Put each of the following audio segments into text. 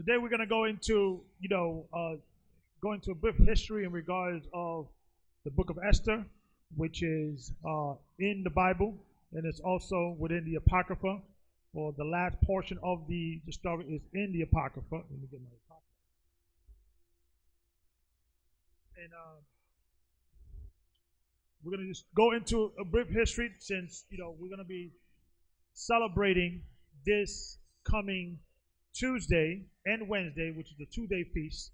Today we're going to go into, go into a brief history in regards of the book of Esther, which is in the Bible, and it's also within the Apocrypha, or the last portion of the story is in the Apocrypha. Let me get my Apocrypha. And we're going to just go into a brief history since, we're going to be celebrating this coming Tuesday and Wednesday, which is the 2-day feast,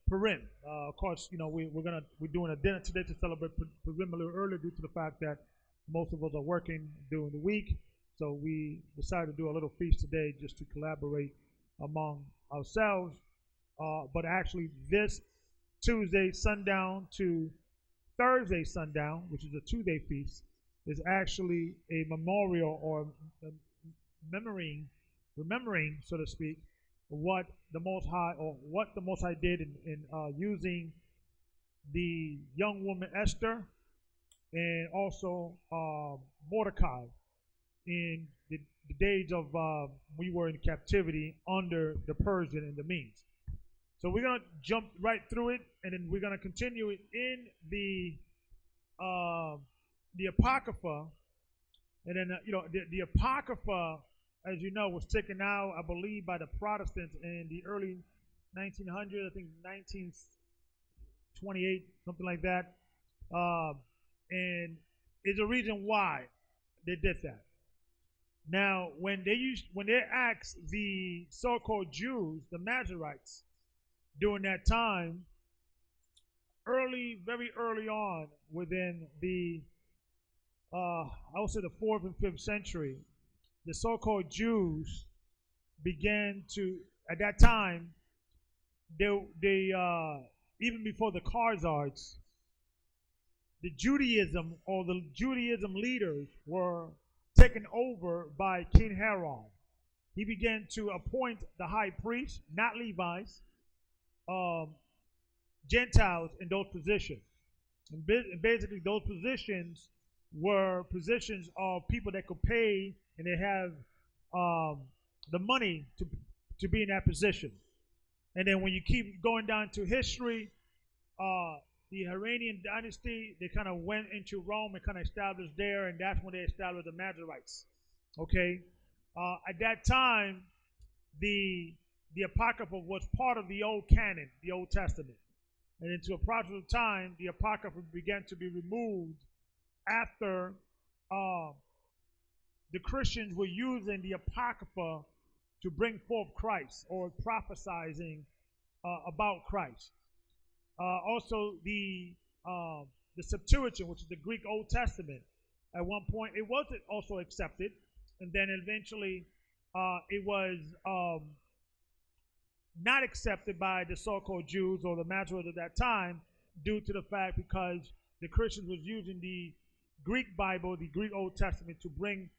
Purim. Of course, we're doing a dinner today to celebrate Purim a little earlier due to the fact that most of us are working during the week. So we decided to do a little feast today just to collaborate among ourselves. But actually, this Tuesday sundown to Thursday sundown, which is a 2-day feast, is actually a memorial or remembering, so to speak, what the Most High did in using the young woman Esther and also Mordecai in the days of we were in captivity under the Persian and the Medes. So we're gonna jump right through it, and then we're gonna continue it in the Apocrypha, and then the Apocrypha, as you know, was taken out, I believe, by the Protestants in the early 1900s, I think 1928, something like that. And there's a reason why they did that. Now, when they asked the so-called Jews, the Masoretes, during that time, very early on, within the I would say the 4th and 5th century, the so-called Jews began to, at that time, they even before the Khazars, the Judaism leaders were taken over by King Herod. He began to appoint the high priests, not Levites, Gentiles in those positions. And basically those positions were positions of people that could pay and they have the money to be in that position. And then when you keep going down to history, the Iranian dynasty, they kind of went into Rome and kind of established there, and that's when they established the Masoretes. Okay? At that time, the Apocrypha was part of the Old Canon, the Old Testament. And into a process of time, the Apocrypha began to be removed after the Christians were using the Apocrypha to bring forth Christ, or prophesizing about Christ. Also, the Septuagint, which is the Greek Old Testament, at one point it wasn't also accepted, and then eventually it was not accepted by the so-called Jews or the Masoretes at that time, due to the fact because the Christians was using the Greek Bible, the Greek Old Testament, to bring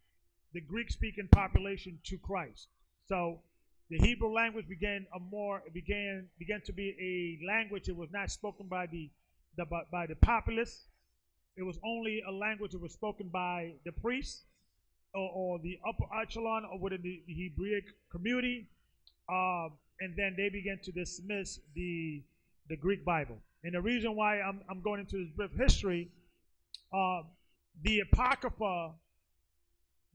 the Greek-speaking population to Christ. So the Hebrew language began to be a language that was not spoken by the populace. It was only a language that was spoken by the priests or the upper echelon or within the Hebraic community. And then they began to dismiss the Greek Bible. And the reason why I'm going into this brief history, the Apocrypha,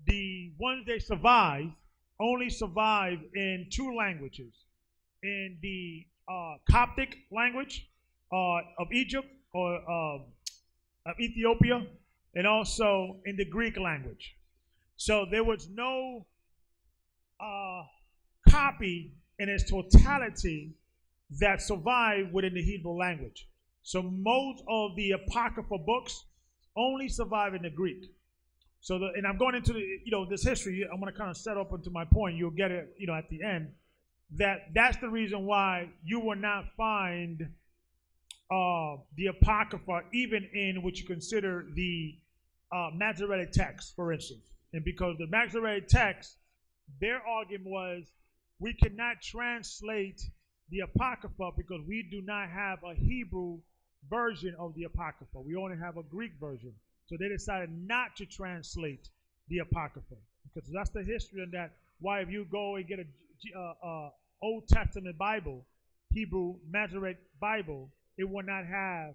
the ones they survived, only survive in 2 languages. In the Coptic language of Egypt or of Ethiopia, and also in the Greek language. So there was no copy in its totality that survived within the Hebrew language. So most of the Apocrypha books only survive in the Greek. So, and I'm going into this history. I'm going to kind of set up into my point. You'll get it, at the end. That's the reason why you will not find the Apocrypha even in what you consider the Masoretic text, for instance. And because the Masoretic text, their argument was, we cannot translate the Apocrypha because we do not have a Hebrew version of the Apocrypha. We only have a Greek version. So they decided not to translate the Apocrypha, because that's the history of that. Why, if you go and get a Old Testament Bible, Hebrew Masoretic Bible, it will not have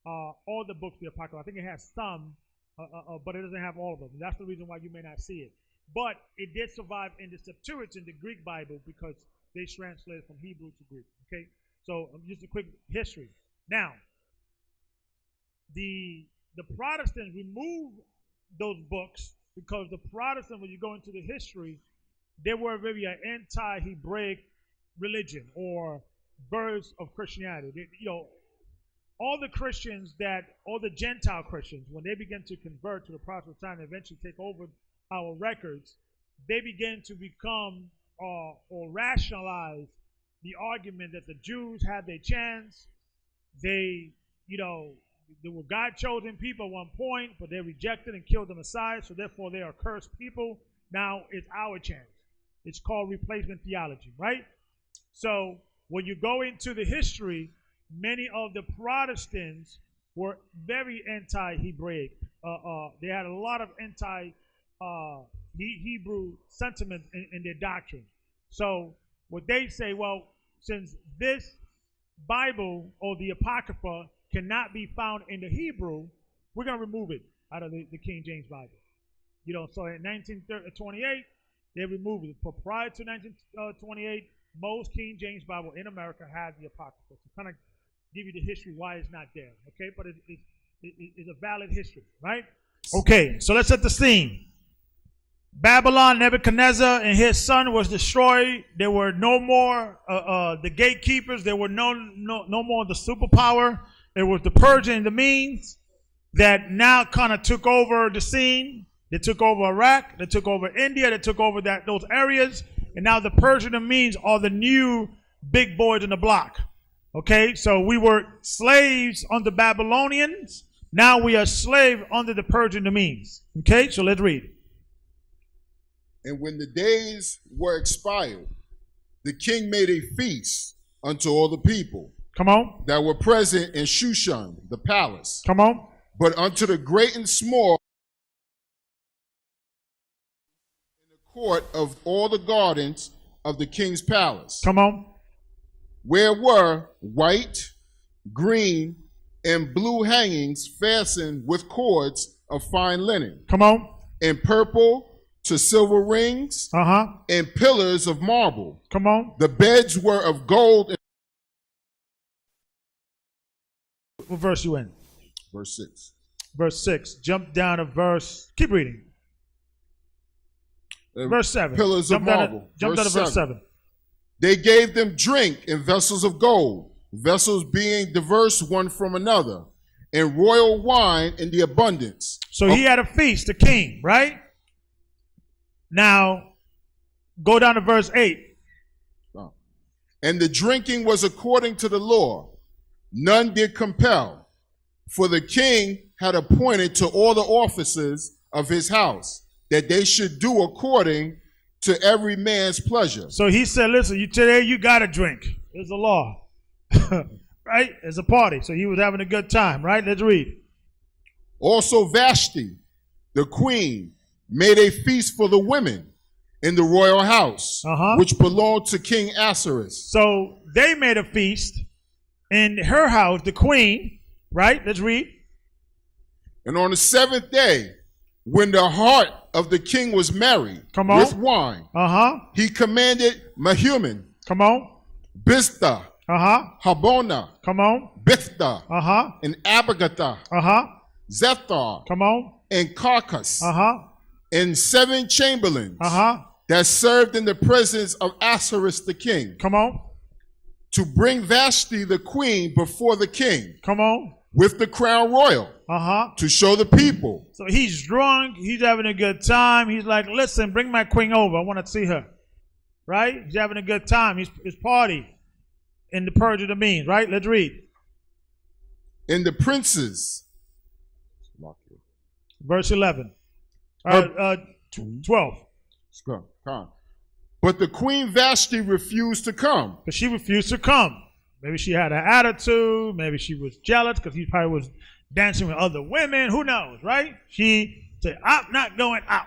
all the books of the Apocrypha. I think it has some, but it doesn't have all of them. That's the reason why you may not see it. But it did survive in the Septuagint, the Greek Bible, because they translated from Hebrew to Greek. Okay, so just a quick history. Now, the Protestants removed those books because the Protestants, when you go into the history, they were very an anti-Hebraic religion or birds of Christianity. All the Christians all the Gentile Christians, when they began to convert to the Protestant side and eventually take over our records, they began to become or rationalize the argument that the Jews had their chance. They were God-chosen people at one point, but they rejected and killed the Messiah, so therefore they are cursed people. Now it's our chance. It's called replacement theology, right? So when you go into the history, many of the Protestants were very anti-Hebraic. They had a lot of anti-Hebrew sentiment in their doctrine. So what they say, well, since this Bible or the Apocrypha cannot be found in the Hebrew, we're going to remove it out of the King James Bible. So in 1928, they removed it. But prior to 1928, most King James Bible in America had the Apocrypha. To kind of give you the history why it's not there, okay? But it's a valid history, right? Okay, so let's set the scene. Babylon, Nebuchadnezzar and his son was destroyed. There were no more the gatekeepers. There were no more the superpower. It was the Persian and the Medes that now kind of took over the scene. They took over Iraq. They took over India. They took over those areas. And now the Persian and Medes are the new big boys in the block. Okay, so we were slaves under Babylonians. Now we are slaves under the Persian and the Medes. Okay, so let's read. And when the days were expired, the king made a feast unto all the people. Come on. That were present in Shushan, the palace. Come on. But unto the great and small in the court of all the gardens of the king's palace. Come on. Where were white, green, and blue hangings fastened with cords of fine linen. Come on. And purple to silver rings. And pillars of marble. Come on. The beds were of gold. What verse you in? Verse 6. Verse 6. Jump down to verse. Keep reading. Verse 7. Pillars of marble. Jump down to verse 7. They gave them drink in vessels of gold, vessels being diverse one from another, and royal wine in the abundance. So he had a feast, the king, right? Now, go down to verse 8. And the drinking was according to the law. None did compel, for the king had appointed to all the officers of his house that they should do according to every man's pleasure. So he said, listen, today you got to drink. It's a law, right? It's a party. So he was having a good time, right? Let's read. Also Vashti, the queen, made a feast for the women in the royal house, which belonged to King Ahasuerus. So they made a feast in her house, the queen, right? Let's read. And on the 7th day, when the heart of the king was merry with wine, he commanded Mehuman, Biztha, Habona, Bithta, and Abagatha, Zethar, and Carcass, and 7 chamberlains that served in the presence of Ahasuerus the king, to bring Vashti the queen before the king, with the crown royal, to show the people. So he's drunk, he's having a good time. He's like, listen, bring my queen over. I want to see her. Right? He's having a good time. He's party in the Persian and the Medes, right? Let's read. And the princes. Verse 11. 12. But the queen Vashti refused to come. But she refused to come. Maybe she had an attitude. Maybe she was jealous because he probably was dancing with other women. Who knows, right? She said, I'm not going out.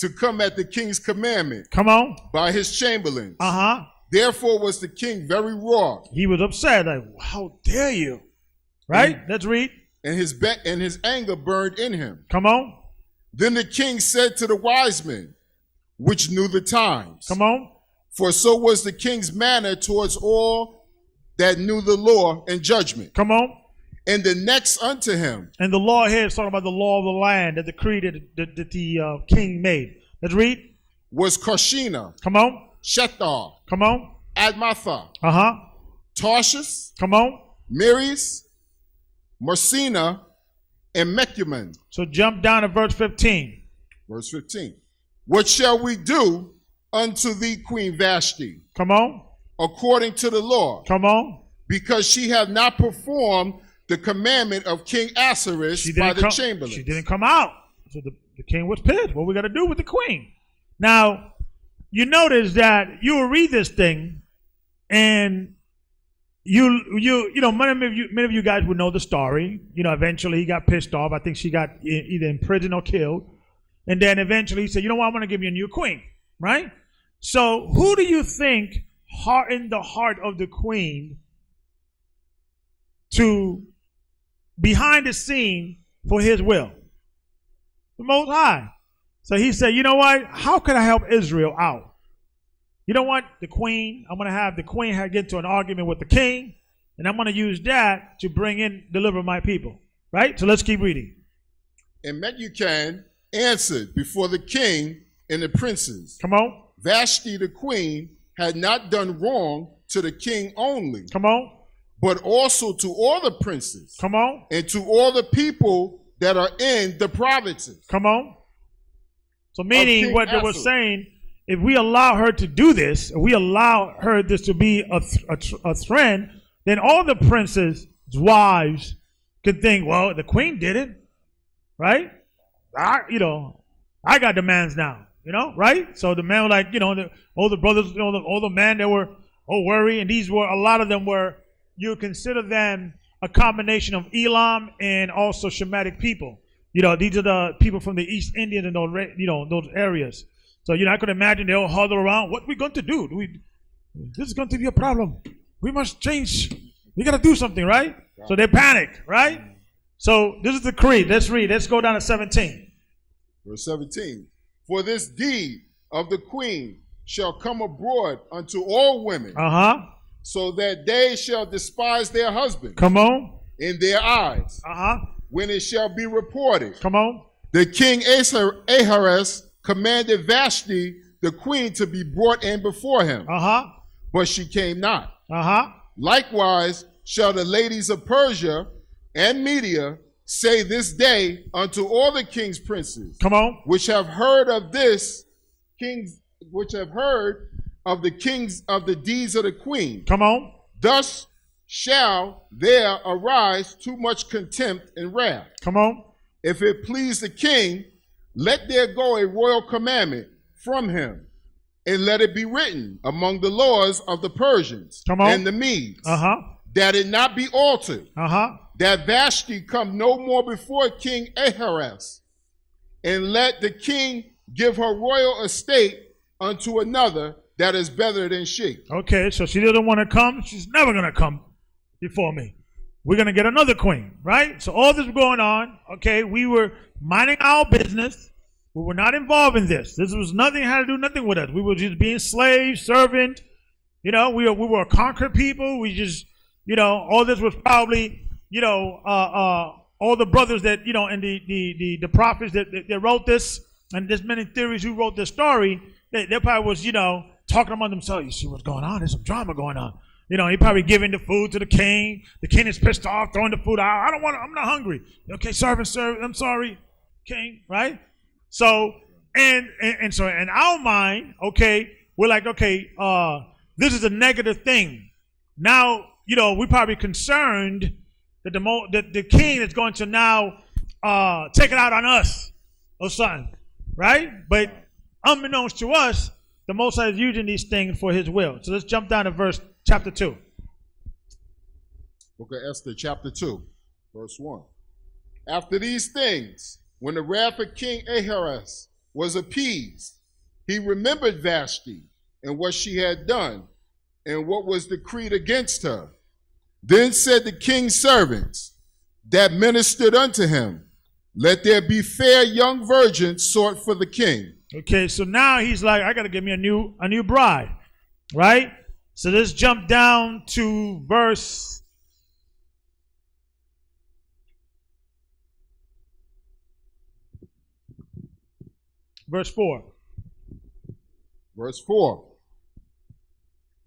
to come at the king's commandment. Come on. By his chamberlains. Uh-huh. Therefore was the king very wroth. He was upset, like, how dare you? Right? Let's read. And his anger burned in him. Come on. Then the king said to the wise men, which knew the times. Come on. For so was the king's manner towards all that knew the law and judgment. Come on. And the next unto him. And the law here is talking about the law of the land, the decree that the king made. Let's read. Was Koshina. Come on. Shethar. Come on. Admatha. Uh-huh. Tarshish. Come on. Meres. Mersina. And Mecumen. So jump down to verse 15. Verse 15. What shall we do unto thee, Queen Vashti? Come on. According to the law. Come on. Because she hath not performed the commandment of King Ahasuerus by the chamberlains. She didn't come out. So the king was pissed. What we got to do with the queen? Now, you notice that you will read this thing, and you know, many of you guys would know the story. You know, eventually he got pissed off. I think she got either in prison or killed. And then eventually he said, you know what, I'm going to give you a new queen, right? So who do you think hardened the heart of the queen to behind the scene for his will? The Most High. So he said, you know what, how can I help Israel out? You know what, the queen, I'm going to have the queen get into an argument with the king, and I'm going to use that to deliver my people, right? So let's keep reading. And Memucan answered before the king and the princes. Come on. Vashti the queen had not done wrong to the king only. Come on. But also to all the princes. Come on. And to all the people that are in the provinces. Come on. So meaning what they were saying, if we allow her to do this, if we allow her this to be a trend, then all the princes' wives could think, well, the queen did it, right? I got demands now, right? So the men were like, all the brothers, all the men, they were all worried, and a lot of them were, you consider them a combination of Elam and also Shemitic people. These are the people from the East Indians and those areas. So, I could imagine they all huddle around. What are we going to do? This is going to be a problem. We must change. We got to do something, right? So they panic, right? So this is the creed. Let's read. Let's go down to 17. Verse 17. For this deed of the queen shall come abroad unto all women. Uh-huh. So that they shall despise their husbands. Come on. In their eyes. Uh-huh. When it shall be reported. Come on. The king Ahasuerus commanded Vashti, the queen, to be brought in before him. Uh-huh. But she came not. Uh-huh. Likewise shall the ladies of Persia and Media say this day unto all the king's princes. Come on. Which have heard of this kings, which have heard of the kings of the deeds of the queen. Come on. Thus shall there arise too much contempt and wrath. Come on. If it please the king, let there go a royal commandment from him, and let it be written among the laws of the Persians and the Medes, that it not be altered, that Vashti come no more before King Ahasuerus, and let the king give her royal estate unto another that is better than she. Okay, so she doesn't want to come. She's never going to come before me. We're going to get another queen, right? So all this was going on. Okay, we were minding our business. We were not involved in this. This was nothing, had to do nothing with us. We were just being slaves, servant. We were a conquered people. We just, all this was probably, all the brothers that, and the prophets that wrote this, and there's many theories who wrote this story, they probably was, talking among themselves. You see what's going on? There's some drama going on. He probably giving the food to the king. The king is pissed off, throwing the food out. I'm not hungry. Okay, servant, I'm sorry, king, right? So, and so in our mind, okay, we're like, okay, this is a negative thing. Now, we're probably concerned that the king is going to now take it out on us or something, right? But unbeknownst to us, the Most High is using these things for his will. So let's jump down to chapter 2. Book of Esther, chapter 2, verse 1. After these things, when the wrath of King Ahasuerus was appeased. He remembered Vashti and what she had done and what was decreed against her. Then said the king's servants that ministered unto him, let there be fair young virgins sought for the king. Okay, so now he's like, I got to get me a new bride, right? So let's jump down to verse 4. Verse 4.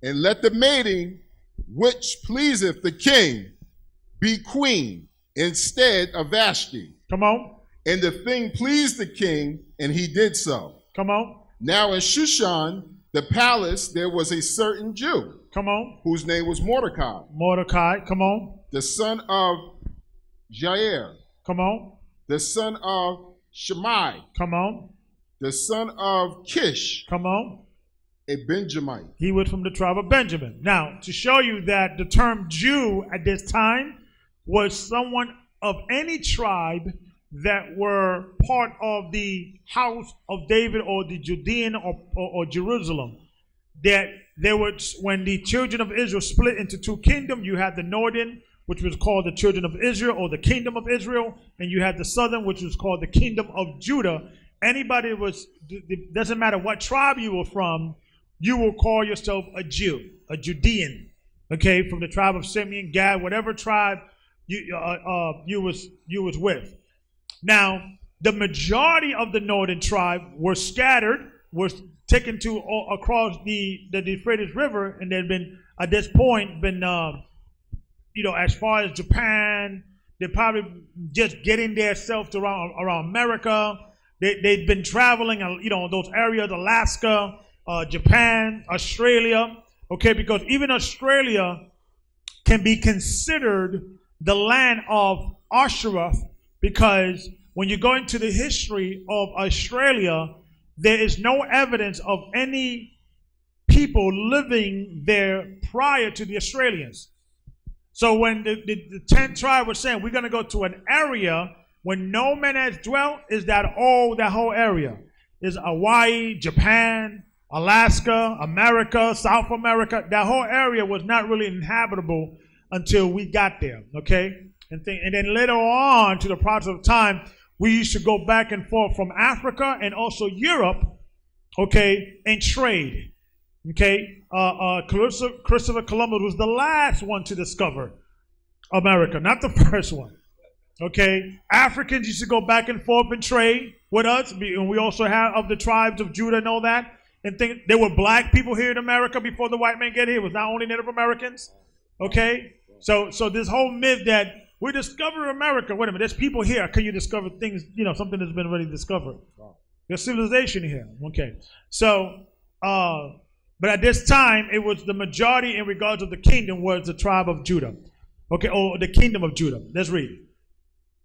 And let the maiden which pleaseth the king be queen instead of Vashti. Come on. And the thing pleased the king, and he did so. Come on. Now in Shushan, the palace, there was a certain Jew. Come on. Whose name was Mordecai. Mordecai, come on. The son of Jair. Come on. The son of Shimei. Come on. The son of Kish. Come on. A Benjamite. He was from the tribe of Benjamin. Now, to show you that the term Jew at this time was someone of any tribe that were part of the house of David or the Judean or Jerusalem. That there was, when the children of Israel split into two kingdoms, you had the northern, which was called the children of Israel or the kingdom of Israel, and you had the southern, which was called the kingdom of Judah. Anybody was, it doesn't matter what tribe you were from, you will call yourself a Jew, a Judean, okay, from the tribe of Simeon, Gad, whatever tribe you was with. Now, the majority of the northern tribe were scattered, were taken to across the Euphrates River, and they'd been at this point been as far as Japan. They're probably just getting themselves to around America. They'd been traveling, those areas, Alaska, Japan, Australia, okay, because even Australia can be considered the land of Ashtoreth, because when you go into the history of Australia, there is no evidence of any people living there prior to the Australians. So when the 10th tribe was saying, we're going to go to an area where no man has dwelt, is that whole area. Is Hawaii, Japan, Alaska, America, South America. That whole area was not really inhabitable until we got there, okay? And then later on, to the process of time, we used to go back and forth from Africa and also Europe, okay, and trade, okay? Christopher Columbus was the last one to discover America, not the first one, okay? Africans used to go back and forth and trade with us, and we also have of the tribes of Judah and all that, and think there were black people here in America before the white man get here. It was not only Native Americans, okay? So this whole myth that we discover America. Wait a minute, there's people here. Can you discover things, something that's been already discovered? There's civilization here. Okay. So, but at this time, it was the majority in regards of the kingdom was the tribe of Judah. Okay, or the kingdom of Judah. Let's read.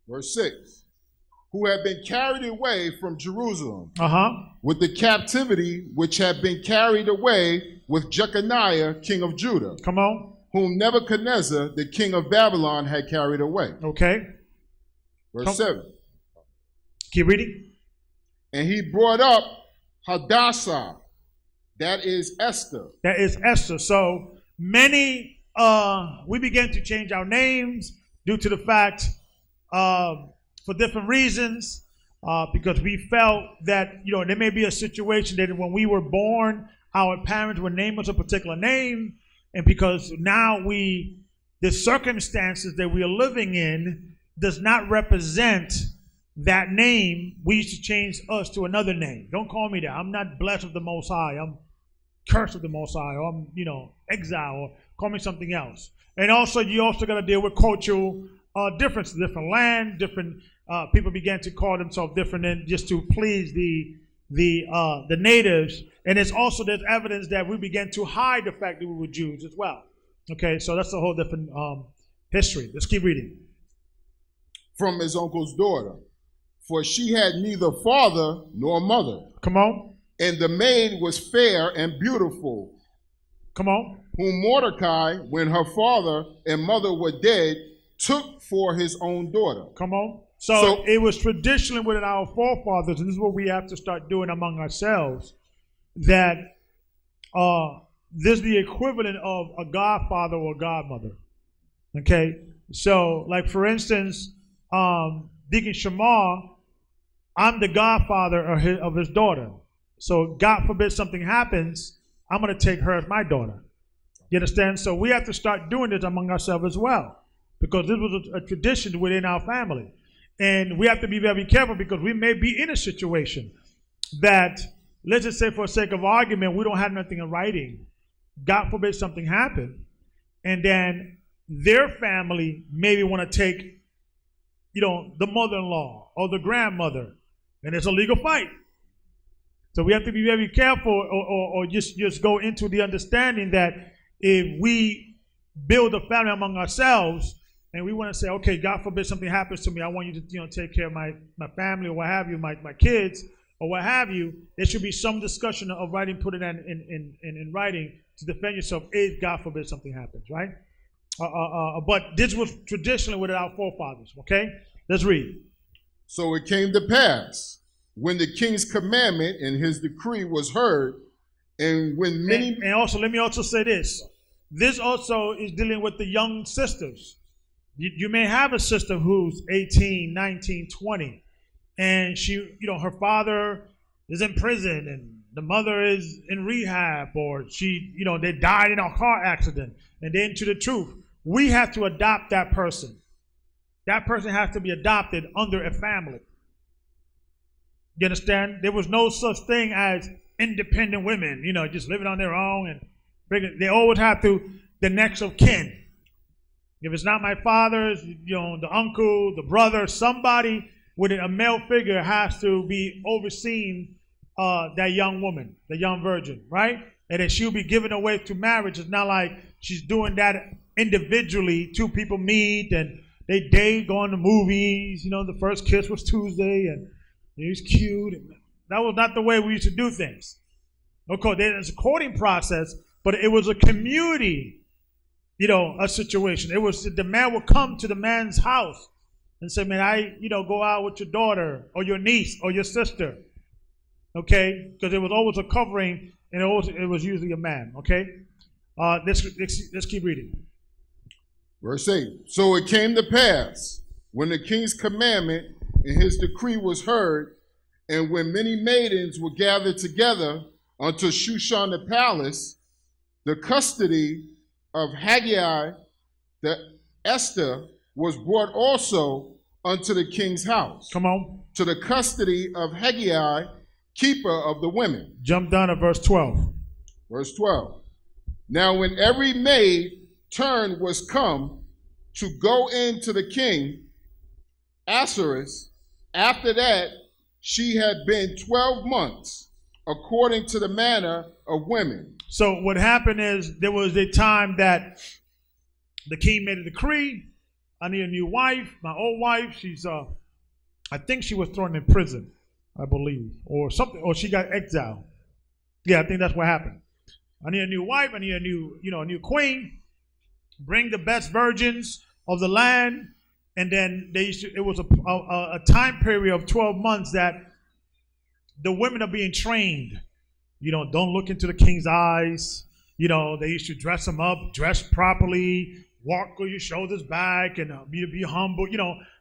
Verse 6. Who had been carried away from Jerusalem with the captivity which had been carried away with Jeconiah, king of Judah. Come on. Whom Nebuchadnezzar, the king of Babylon, had carried away. Okay. Verse 7. Keep reading. And he brought up Hadassah, that is Esther. That is Esther. So many, we began to change our names due to the fact, for different reasons, because we felt that, there may be a situation that when we were born, our parents would name us a particular name. And because now the circumstances that we are living in does not represent that name, we used to change us to another name. Don't call me that. I'm not blessed with the Most High. I'm cursed with the Most High. Or I'm, exile. Or call me something else. And also, you also got to deal with cultural differences. Different land, different people began to call themselves different, and just to please the natives. And there's evidence that we began to hide the fact that we were Jews as well. Okay, so that's a whole different history. Let's keep reading. From his uncle's daughter, for she had neither father nor mother. Come on. And the maid was fair and beautiful. Come on. Whom Mordecai, when her father and mother were dead, took for his own daughter. Come on. So it was traditionally within our forefathers, and this is what we have to start doing among ourselves, that this is the equivalent of a godfather or a godmother. Okay? So, like for instance, Deacon Shamar, I'm the godfather of his daughter. So God forbid something happens, I'm going to take her as my daughter. You understand? So we have to start doing this among ourselves as well, because this was a tradition within our family. And we have to be very careful, because we may be in a situation that, let's just say for the sake of argument, we don't have nothing in writing. God forbid something happened. And then their family maybe want to take, the mother-in-law or the grandmother, and it's a legal fight. So we have to be very careful, or just go into the understanding that if we build a family among ourselves, and we want to say, okay, God forbid something happens to me, I want you to take care of my family or what have you, my kids or what have you, there should be some discussion of writing, put it in writing to defend yourself if God forbid something happens, right? But this was traditionally with our forefathers, okay? Let's read. So it came to pass, when the king's commandment and his decree was heard, and when many... And also, let me also say this. This also is dealing with the young sisters. You may have a sister who's 18, 19, 20, and she, her father is in prison and the mother is in rehab, or she, they died in a car accident and they're into the truth. We have to adopt that person. That person has to be adopted under a family. You understand? There was no such thing as independent women, just living on their own, and they always have to, the next of kin. If it's not my father's, the uncle, the brother, somebody with a male figure has to be overseeing that young woman, the young virgin, right? And then she'll be given away to marriage. It's not like she's doing that individually. Two people meet and they date, go on to movies. The first kiss was Tuesday and he was cute. And that was not the way we used to do things. Of course, there's a courting process, but it was a community, a situation. It was the man would come to the man's house and say, man, go out with your daughter or your niece or your sister. Okay? Because it was always a covering, and it was usually a man. Okay? Let's keep reading. Verse 8. So it came to pass, when the king's commandment and his decree was heard, and when many maidens were gathered together unto Shushan the palace, the custody of Haggai the Esther was brought also unto the king's house. Come on. To the custody of Haggai, keeper of the women. Jump down to verse 12. Verse 12. Now when every maid turn was come to go in to the king, Ahasuerus, after that she had been 12 months, according to the manner of women. So what happened is, there was a time that the king made a decree. I need a new wife. My old wife, she's I think she was thrown in prison, I believe, or something, or she got exiled. Yeah, I think that's what happened. I need a new wife. I need a new queen. Bring the best virgins of the land. And then it was a time period of 12 months that the women are being trained. Don't look into the king's eyes. They used to dress them up, dress properly, walk with your shoulders back, and be humble.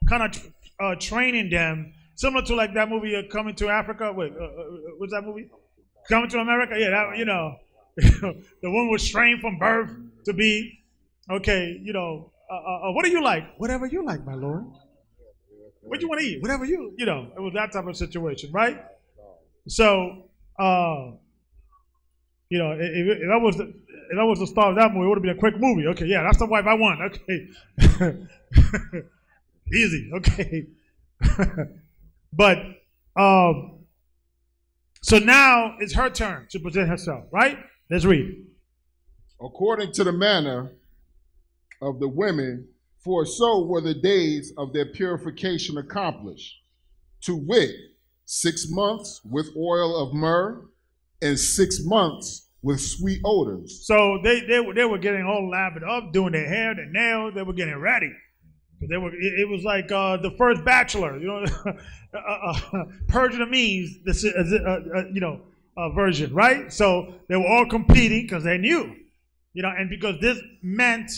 Kind of training them, similar to like that movie, Coming to Africa. Wait, what's that movie? Coming to America. Yeah, that, the woman was trained from birth to be okay. What do you like? Whatever you like, my lord. What do you want to eat? Whatever you. It was that type of situation, right? So. If I was the star of that movie, it would have been a quick movie. Okay, yeah, that's the wife I want. Okay. Easy, okay. But, so now it's her turn to present herself, right? Let's read. According to the manner of the women, for so were the days of their purification accomplished, to wit, 6 months with oil of myrrh, and 6 months with sweet odors. So they were getting all lathered up, doing their hair, their nails. They were getting ready. It was like the first Bachelor, purging the means, version, right? So they were all competing because they knew, and because this meant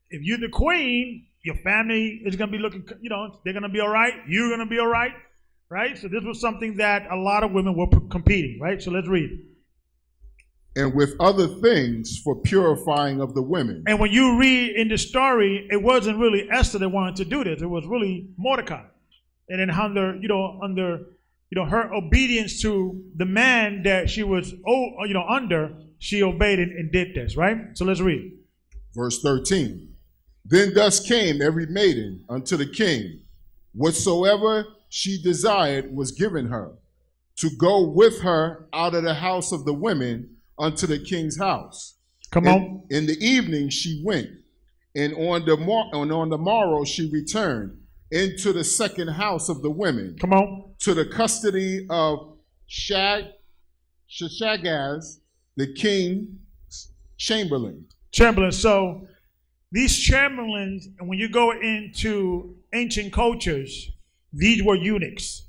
if you're the queen, your family is going to be looking, they're going to be all right. You're going to be all right, right? So this was something that a lot of women were competing, right? So let's read. And with other things for purifying of the women. And when you read in the story, it wasn't really Esther that wanted to do this. It was really Mordecai. And then under her obedience to the man that she was, under, she obeyed and did this, right? So let's read. Verse 13. Then thus came every maiden unto the king, whatsoever she desired was given her, to go with her out of the house of the women unto the king's house. Come on. In the evening she went, and on the morrow she returned into the second house of the women. Come on. To the custody of Shashagaz, the king's chamberlain. So these chamberlains, and when you go into ancient cultures, these were eunuchs.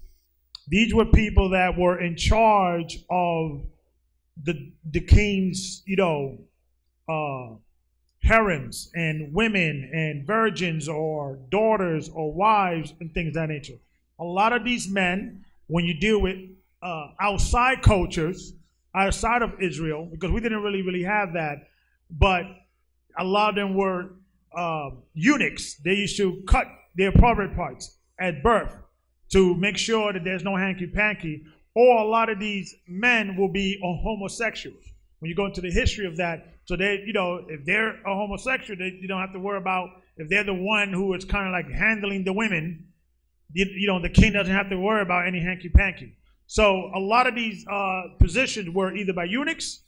These were people that were in charge of the king's, harems and women and virgins or daughters or wives and things of that nature. A lot of these men, when you deal with outside cultures, outside of Israel, because we didn't really have that, but a lot of them were eunuchs. They used to cut their private parts at birth to make sure that there's no hanky-panky. Or a lot of these men will be homosexuals. When you go into the history of that, so they, if they're a homosexual, you don't have to worry about if they're the one who is kind of like handling the women. The king doesn't have to worry about any hanky-panky. So a lot of these positions were either by eunuchs,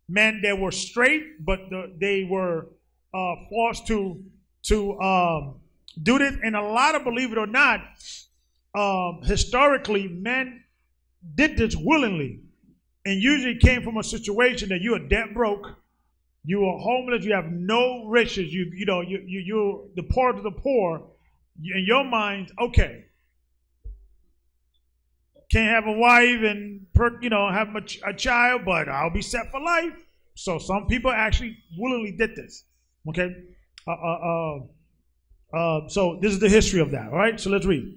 men that were straight, but they were forced to do this. And a lot of, believe it or not, historically, men did this willingly, and usually came from a situation that you are debt broke, you are homeless, you have no riches, you're the poor to the poor. In your mind, okay, can't have a wife and have a child, but I'll be set for life. So some people actually willingly did this. Okay, so this is the history of that. All right, so let's read.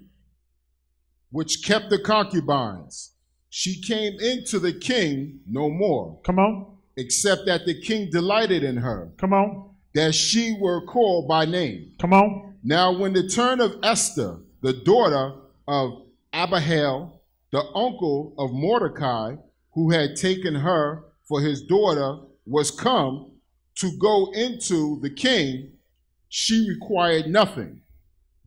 Which kept the concubines. She came into the king no more. Come on. Except that the king delighted in her. Come on. That she were called by name. Come on. Now when the turn of Esther, the daughter of Abihail, the uncle of Mordecai, who had taken her for his daughter, was come to go into the king, she required nothing,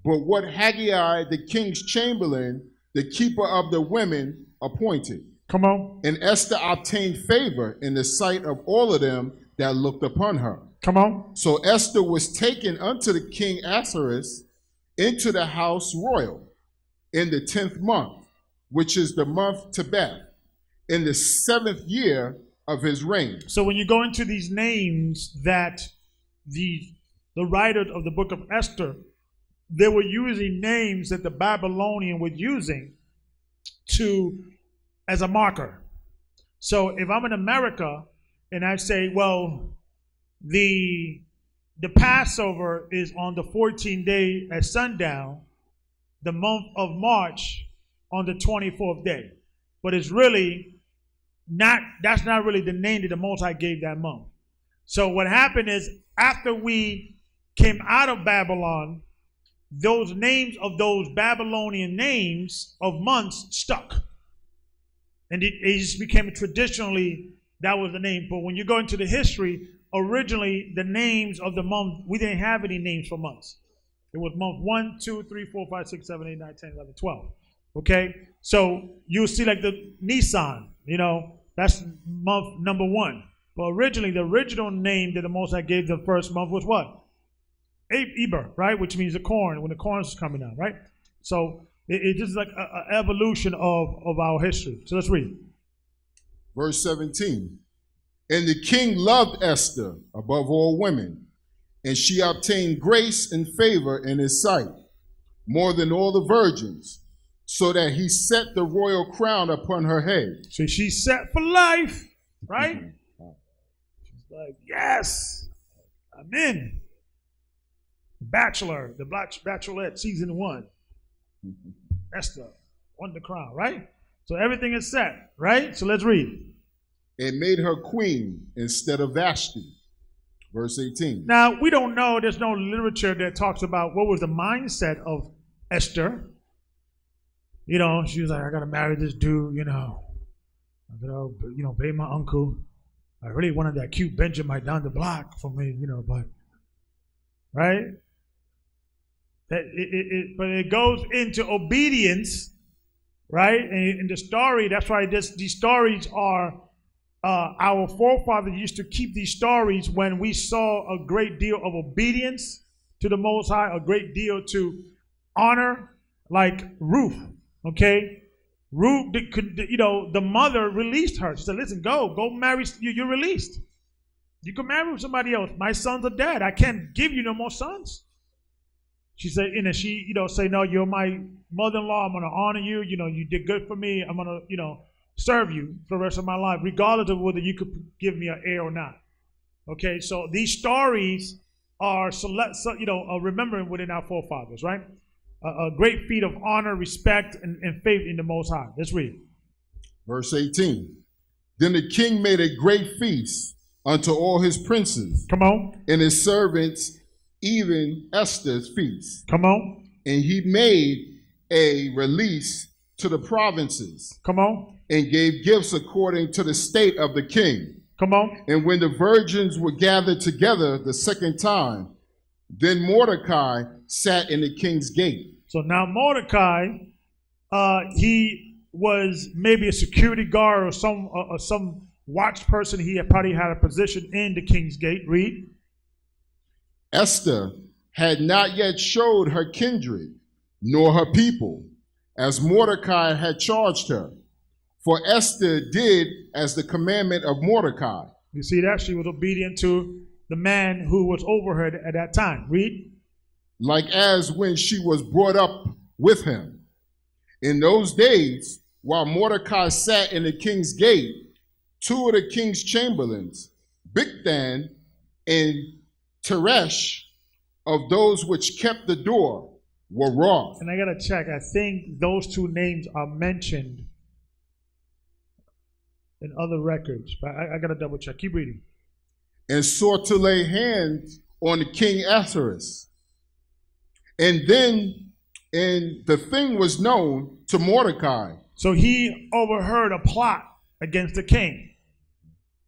but what Haggai, the king's chamberlain, the keeper of the women, appointed. Come on. And Esther obtained favor in the sight of all of them that looked upon her. Come on. So Esther was taken unto the king Ahasuerus into the house royal in the 10th month, which is the month Tebeth, in the 7th year of his reign. So when you go into these names that the writers of the book of Esther, they were using names that the Babylonian was using as a marker. So if I'm in America and I say, well, the Passover is on the 14th day at sundown, the month of March on the 24th day. But it's really that's not really the name that the Most High gave that month. So what happened is after we came out of Babylon, those names of those Babylonian names of months stuck. And it just became traditionally, that was the name. But when you go into the history, originally the names of the month, we didn't have any names for months. It was month 1, 2, 3, 4, 5, 6, 7, 8, 9, 10, 11, 12. Okay? So you'll see like the Nisan, that's month number 1. But originally, the original name that the Most High gave the first month was what? Eber, right? Which means the corn, when the corn is coming out, right? So it's just like an evolution of our history. So let's read. Verse 17. And the king loved Esther above all women, and she obtained grace and favor in his sight, more than all the virgins, so that he set the royal crown upon her head. So she's set for life, right? She's like, yes, I'm in. Bachelor, the Bachelorette, season 1. Esther won the crown, right? So everything is set, right? So let's read. And made her queen instead of Vashti. Verse 18. Now, we don't know, there's no literature that talks about what was the mindset of Esther. You know, she was like, I got to marry this dude, you know. I got to, pay my uncle. I really wanted that cute Benjamin down the block for me, but, right? But it goes into obedience, right? And in the story, that's why these stories are, our forefathers used to keep these stories when we saw a great deal of obedience to the Most High, a great deal to honor, like Ruth, okay? Ruth, the mother released her. She said, listen, go marry, you're released. You can marry somebody else. My sons are dead. I can't give you no more sons. She said, say, no, you're my mother-in-law. I'm going to honor you. You did good for me. I'm going to, serve you for the rest of my life, regardless of whether you could give me an heir or not. Okay, so these stories are remembering within our forefathers, right? A great feat of honor, respect, and faith in the Most High. Let's read. Verse 18. Then the king made a great feast unto all his princes. Come on. And his servants, even Esther's feast. Come on. And he made a release to the provinces. Come on. And gave gifts according to the state of the king. Come on. And when the virgins were gathered together the second time, then Mordecai sat in the king's gate. So now Mordecai, he was maybe a security guard or some watch person. He probably had a position in the king's gate. Read. Esther had not yet showed her kindred, nor her people, as Mordecai had charged her. For Esther did as the commandment of Mordecai. You see that? She was obedient to the man who was over her at that time. Read. Like as when she was brought up with him. In those days, while Mordecai sat in the king's gate, 2 of the king's chamberlains, Bigthan and Teresh, of those which kept the door, were wroth. And I got to check. I think those 2 names are mentioned in other records, but I got to double check. Keep reading. And sought to lay hands on the king Ahasuerus. And the thing was known to Mordecai. So he overheard a plot against the king.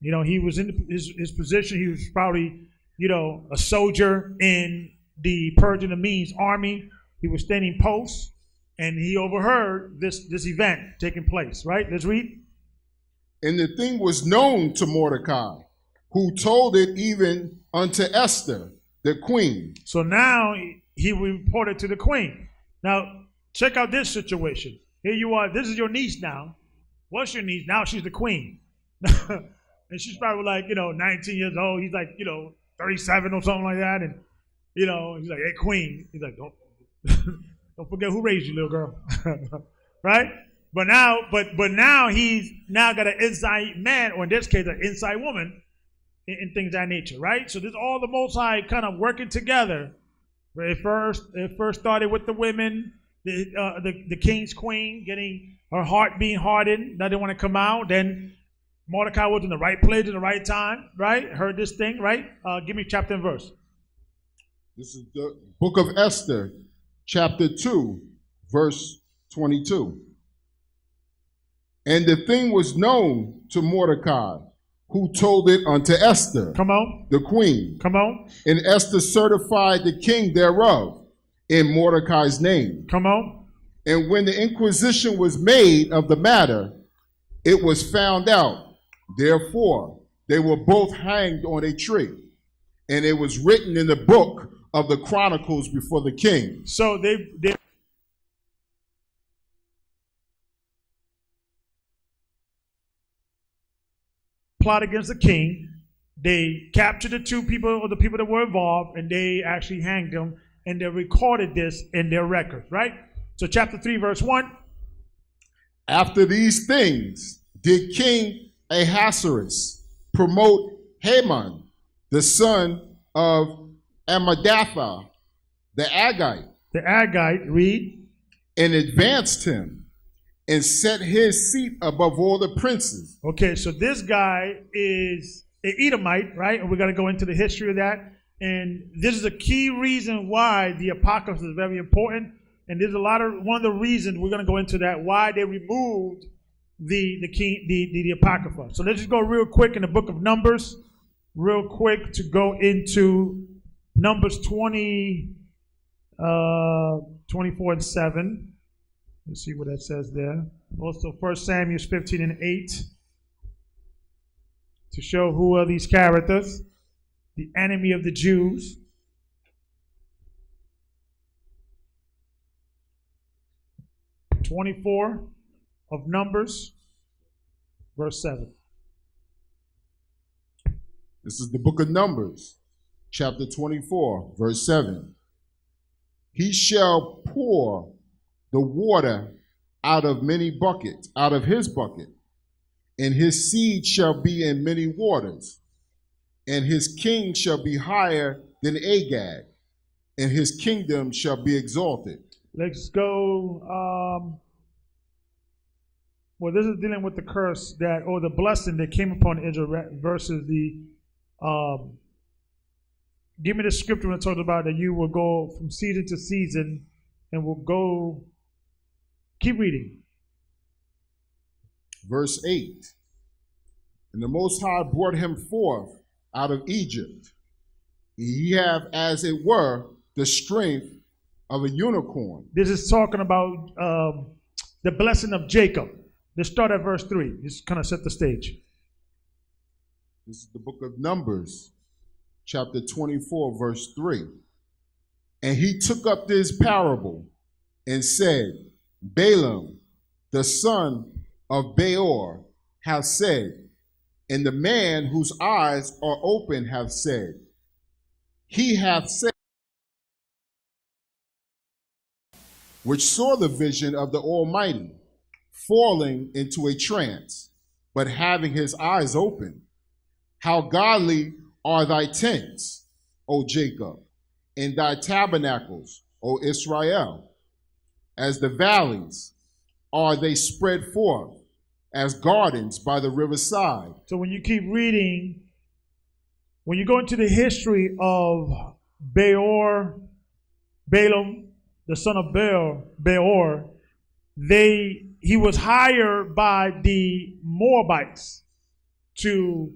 He was in his position. He was probably, a soldier in the Persian and Medes army. He was standing post, and he overheard this event taking place, right? Let's read. And the thing was known to Mordecai, who told it even unto Esther, the queen. So now he reported to the queen. Now, check out this situation. Here you are. This is your niece now. What's your niece? Now she's the queen. And she's probably like, 19 years old. He's like, 37 or something like that. And, he's like, hey, queen. He's like, don't forget who raised you, little girl. Right? But now he's now got an inside man, or in this case, an inside woman, in things of that nature, right? So this is all the Most High kind of working together. It first started with the women, the king's queen getting her heart being hardened, that didn't want to come out. Then Mordecai was in the right place at the right time, right? Heard this thing, right? Give me chapter and verse. This is the book of Esther, chapter 2, verse 22. And the thing was known to Mordecai, who told it unto Esther, come on, the queen. Come on. And Esther certified the king thereof in Mordecai's name. Come on. And when the inquisition was made of the matter, it was found out. Therefore, they were both hanged on a tree. And it was written in the book of the Chronicles before the king. So they plot against the king. They captured the two people, or the people that were involved, and they actually hanged them, and they recorded this in their records, right? So chapter 3, verse 1. After these things did King Ahasuerus promote Haman, the son of Ammedatha, the Agagite. The Agagite, read. And advanced him and set his seat above all the princes. Okay, so this guy is an Edomite, right? And we're going to go into the history of that. And this is a key reason why the Apocalypse is very important. And there's one of the reasons we're going to go into that, why they removed the Apocrypha. So let's just go real quick in the book of Numbers, real quick to go into Numbers 24 and 7. Let's see what that says there. Also 1 Samuel 15 and 8. To show who are these characters. The enemy of the Jews. (24) of Numbers, verse 7. This is the book of Numbers, chapter 24, verse 7. He shall pour the water out of many buckets, out of his bucket, and his seed shall be in many waters, and his king shall be higher than Agag, and his kingdom shall be exalted. Let's go. Well, this is dealing with the curse that, or the blessing that came upon Israel versus the. Give me the scripture when it talks about that you will go from season to season, and will go. Keep reading. Verse 8. And the Most High brought him forth out of Egypt. He have, as it were, the strength of a unicorn. This is talking about the blessing of Jacob. Let's start at verse 3. Just kind of set the stage. This is the book of Numbers, chapter 24, verse 3. And he took up this parable and said, Balaam, the son of Beor, hath said, and the man whose eyes are open hath said, he hath said, which saw the vision of the Almighty, falling into a trance, but having his eyes open. How godly are thy tents, O Jacob, and thy tabernacles, O Israel. As the valleys are they spread forth, as gardens by the riverside. So when you keep reading, when you go into the history of Balaam, the son of Beor, he was hired by the Moabites to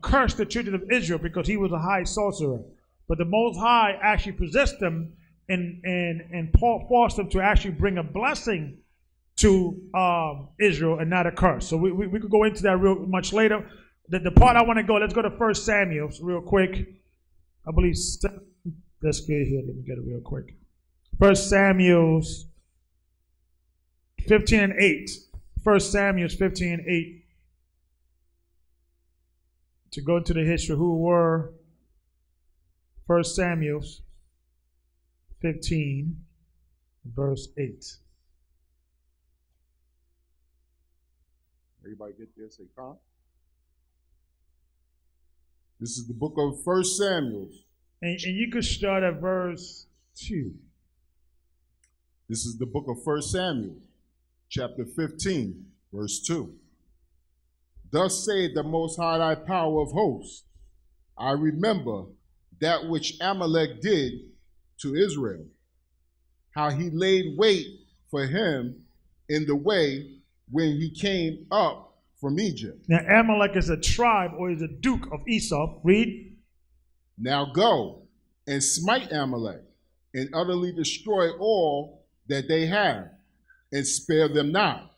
curse the children of Israel because he was a high sorcerer. But the Most High actually possessed them and forced them to actually bring a blessing to Israel and not a curse. So we could go into that real much later. The part I want to go, let's go to 1 Samuel real quick. I believe, let's get here. Let me get it real quick. 1 Samuel 15 and 8. 1 Samuel 15 and 8. To go into the history, who were 1 Samuel 15, verse 8. Everybody get there? Say, "Come." This is the book of 1 Samuel. And you could start at verse 2. This is the book of 1 Samuel, chapter 15, verse 2. Thus saith the Most High, thy power of hosts, I remember that which Amalek did to Israel, how he laid wait for him in the way when he came up from Egypt. Now Amalek is a tribe, or is a duke of Esau. Read. Now go and smite Amalek and utterly destroy all that they have, and spare them not,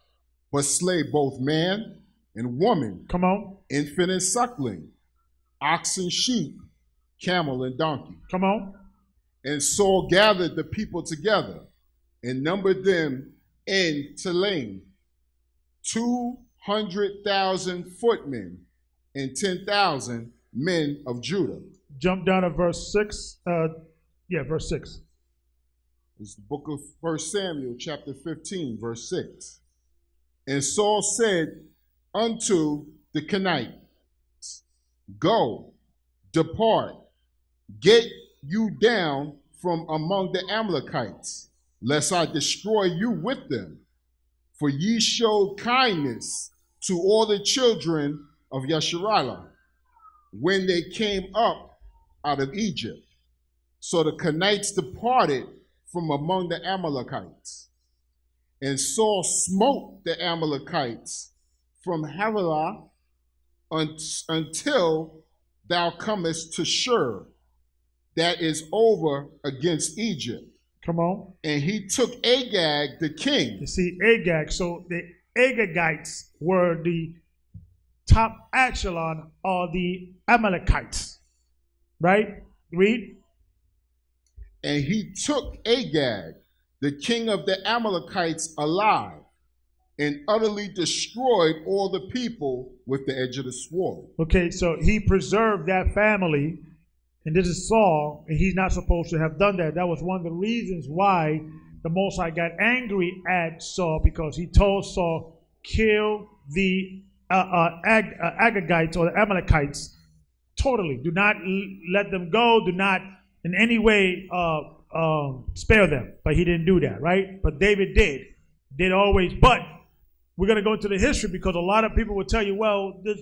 but slay both man and woman, come on, infant and suckling, ox and sheep, camel and donkey. Come on. And Saul gathered the people together and numbered them in Telaim, 200,000 footmen and 10,000 men of Judah. Jump down to verse 6. Verse 6. It's the book of 1 Samuel, chapter 15, verse 6. And Saul said unto the Kenites, Go, depart, get you down from among the Amalekites, lest I destroy you with them. For ye showed kindness to all the children of Yasharala when they came up out of Egypt. So the Kenites departed from among the Amalekites. And Saul smote the Amalekites from Havilah until thou comest to Shur, that is over against Egypt. Come on. And he took Agag the king. You see, Agag. So the Agagites were the top echelon of the Amalekites. Right? Read. And he took Agag, the king of the Amalekites, alive, and utterly destroyed all the people with the edge of the sword. Okay, so he preserved that family, and this is Saul, and he's not supposed to have done that. That was one of the reasons why the Most High got angry at Saul, because he told Saul, kill the Agagites or the Amalekites totally. Do not let them go. Do not in any way spare them. But he didn't do that, right? But David did always. But we're going to go into the history, because a lot of people will tell you, well, the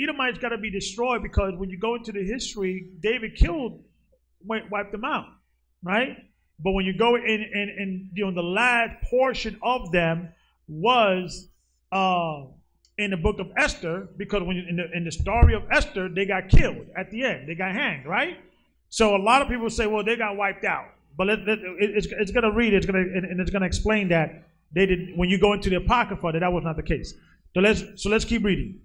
Edomites got to be destroyed, because when you go into the history, David wiped them out, right? But when you go in the last portion of them was in the book of Esther, because when in the story of Esther, they got killed at the end. They got hanged, right? So a lot of people say, well, they got wiped out. But it's going to read, it's going to explain that they did. When you go into the Apocrypha, that was not the case. So let's keep reading.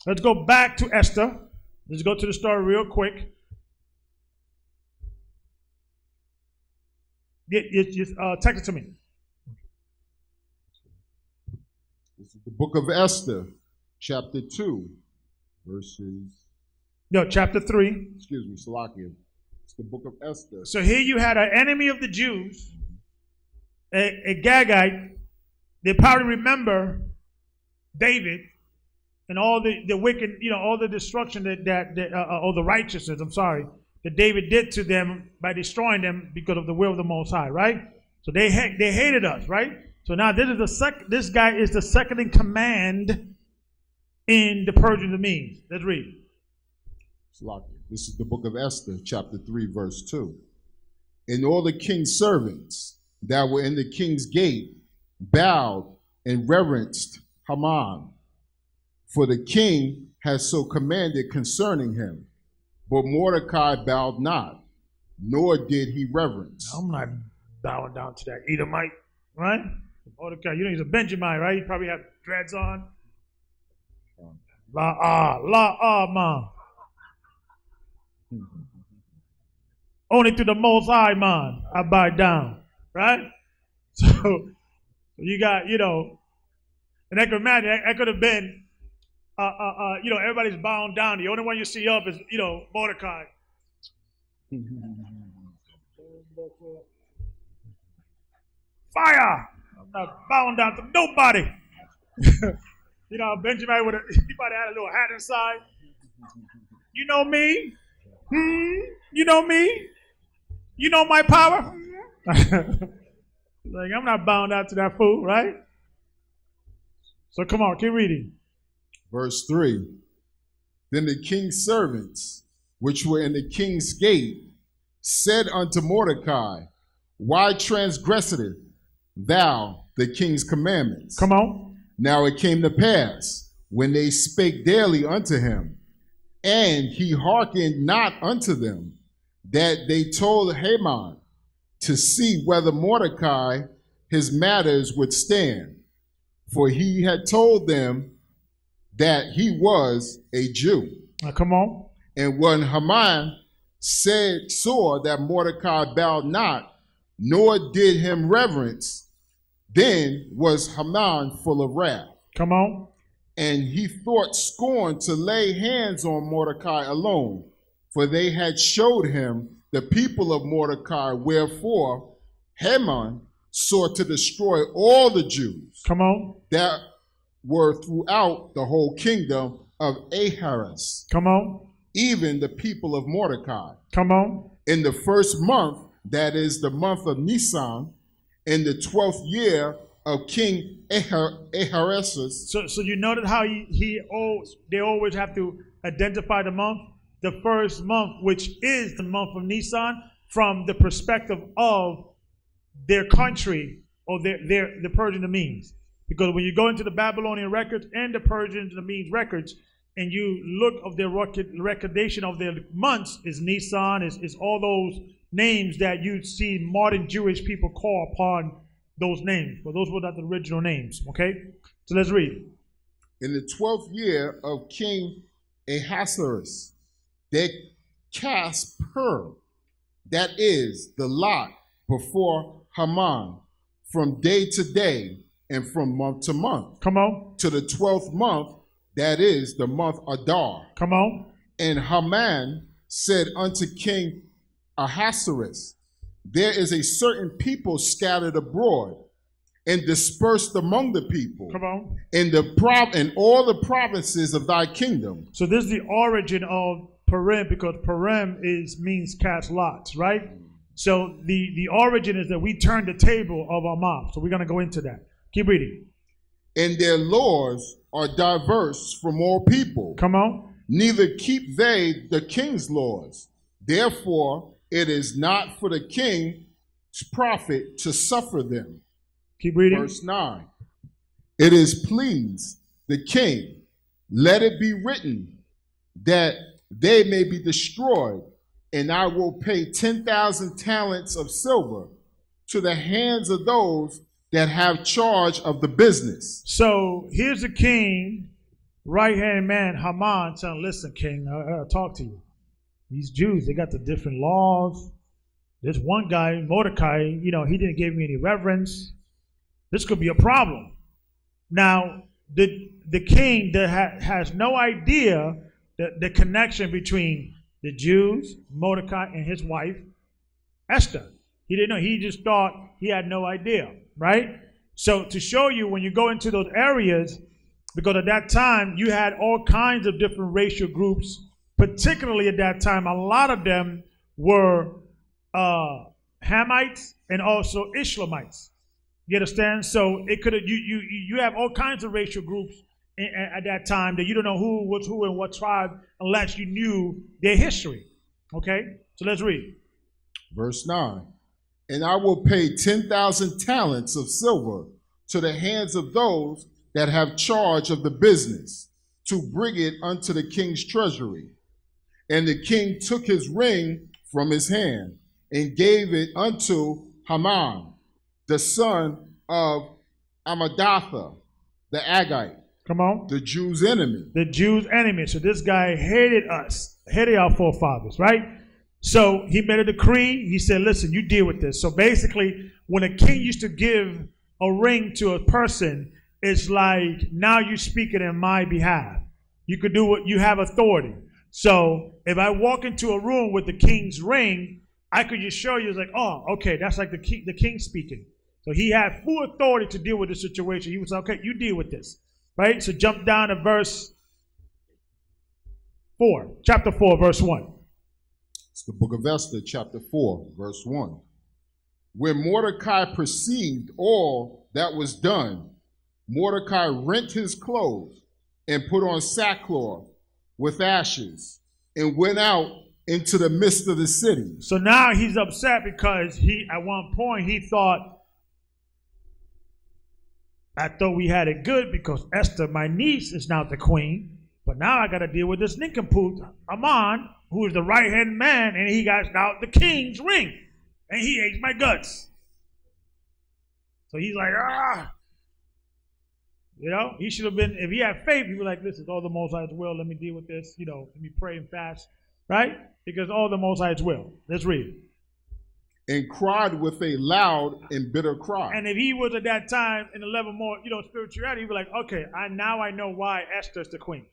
Let's go back to Esther. Let's go to the story real quick. Text it to me. This is the book of Esther, chapter 2, verses... No, chapter 3. Excuse me, Salakia. It's the book of Esther. So here you had an enemy of the Jews, a Gagite. They probably remember David and all the wicked, all the destruction or the righteousness, that David did to them by destroying them because of the will of the Most High, right? So they hated us, right? So now this guy is the second in command in the purging of the Medes. Let's read. This is the book of Esther, chapter 3, verse 2. And all the king's servants that were in the king's gate bowed and reverenced Haman, for the king has so commanded concerning him. But Mordecai bowed not, nor did he reverence. I'm not bowing down to that Edomite, right? Mordecai, he's a Benjamite, right? He probably have dreads on. Man. Only to the Most High, man, I bow down, right? So you got, and I could imagine that could have been, everybody's bowing down. The only one you see up is, Mordecai. Fire! I'm not bowing down to nobody. Benjamin he might have had a little hat inside. You know me? You know me? You know my power? Like, I'm not bound out to that fool, right? So come on, keep reading. Verse 3. Then the king's servants, which were in the king's gate, said unto Mordecai, Why transgresseth thou the king's commandments? Come on. Now it came to pass, when they spake daily unto him, and he hearkened not unto them, that they told Haman to see whether Mordecai his matters would stand. For he had told them that he was a Jew. Now come on. And when Haman saw that Mordecai bowed not, nor did him reverence, then was Haman full of wrath. Come on. And he thought scorn to lay hands on Mordecai alone, for they had showed him the people of Mordecai, wherefore Haman sought to destroy all the Jews that were throughout the whole kingdom of Ahasuerus. Even the people of Mordecai. In the first month, that is the month of Nisan, in the 12th year of King Ahasuerus. So you noted how they always have to identify the month, the first month, which is the month of Nisan, from the perspective of their country or the Persian Medes. Because when you go into the Babylonian records and the Persian and the Medes records, and you look of their recordation of their months, is Nisan, is all those names that you see modern Jewish people call upon those names. But those were not the original names, okay? So let's read. In the 12th year of King Ahasuerus, they cast Purim, that is the lot, before Haman, from day to day and from month to month. To the 12th month, that is the month Adar. And Haman said unto King Ahasuerus, there is a certain people scattered abroad and dispersed among the people in all the provinces of thy kingdom. So this is the origin of Purim, because Purim means cast lots, right? So the origin is that we turn the table of our mouth. So we're going to go into that. Keep reading. And their laws are diverse from all people. Neither keep they the king's laws. Therefore, it is not for the king's profit to suffer them. Keep reading. Verse 9. It is pleased the king, let it be written that they may be destroyed, and I will pay 10,000 talents of silver to the hands of those that have charge of the business. So here's the king, right-hand man, Haman, saying, listen, king, I gotta talk to you. These Jews, they got the different laws. This one guy, Mordecai, he didn't give me any reverence. This could be a problem. Now, the king that has no idea the connection between the Jews, Mordecai, and his wife, Esther. He didn't know. He just thought he had no idea, right? So to show you, when you go into those areas, because at that time, you had all kinds of different racial groups, particularly at that time, a lot of them were Hamites and also Ishlamites. You understand? So it could you have all kinds of racial groups at that time that you don't know who was who and what tribe unless you knew their history. Okay? So let's read. Verse 9. And I will pay 10,000 talents of silver to the hands of those that have charge of the business, to bring it unto the king's treasury. And the king took his ring from his hand and gave it unto Haman, the son of Amadatha, the Agite. Come on. The Jews' enemy. The Jews' enemy. So this guy hated us, hated our forefathers, right? So he made a decree. He said, listen, you deal with this. So basically, when a king used to give a ring to a person, it's like, now you're speaking in my behalf. You could do what you have authority. So if I walk into a room with the king's ring, I could just show you, it's like, oh, okay, that's like the king speaking. So he had full authority to deal with the situation. He was like, okay, you deal with this, right? So jump down to verse 4, chapter 4, verse 1. It's the book of Esther, chapter 4, verse 1. When Mordecai perceived all that was done, Mordecai rent his clothes and put on sackcloth with ashes and went out into the midst of the city. So now he's upset because at one point he thought, I thought we had it good because Esther, my niece, is now the queen. But now I got to deal with this nincompoop, Haman, who is the right-hand man, and he got now the king's ring. And he hates my guts. So he's like, he should have been, if he had faith, he'd be like, this is all the Most High's will. Let me deal with this. Let me pray and fast. Right? Because all the Most High's will. Let's read. and cried with a loud and bitter cry. And if he was at that time in a level more, spirituality, he'd be like, okay, I know why Esther's the queen.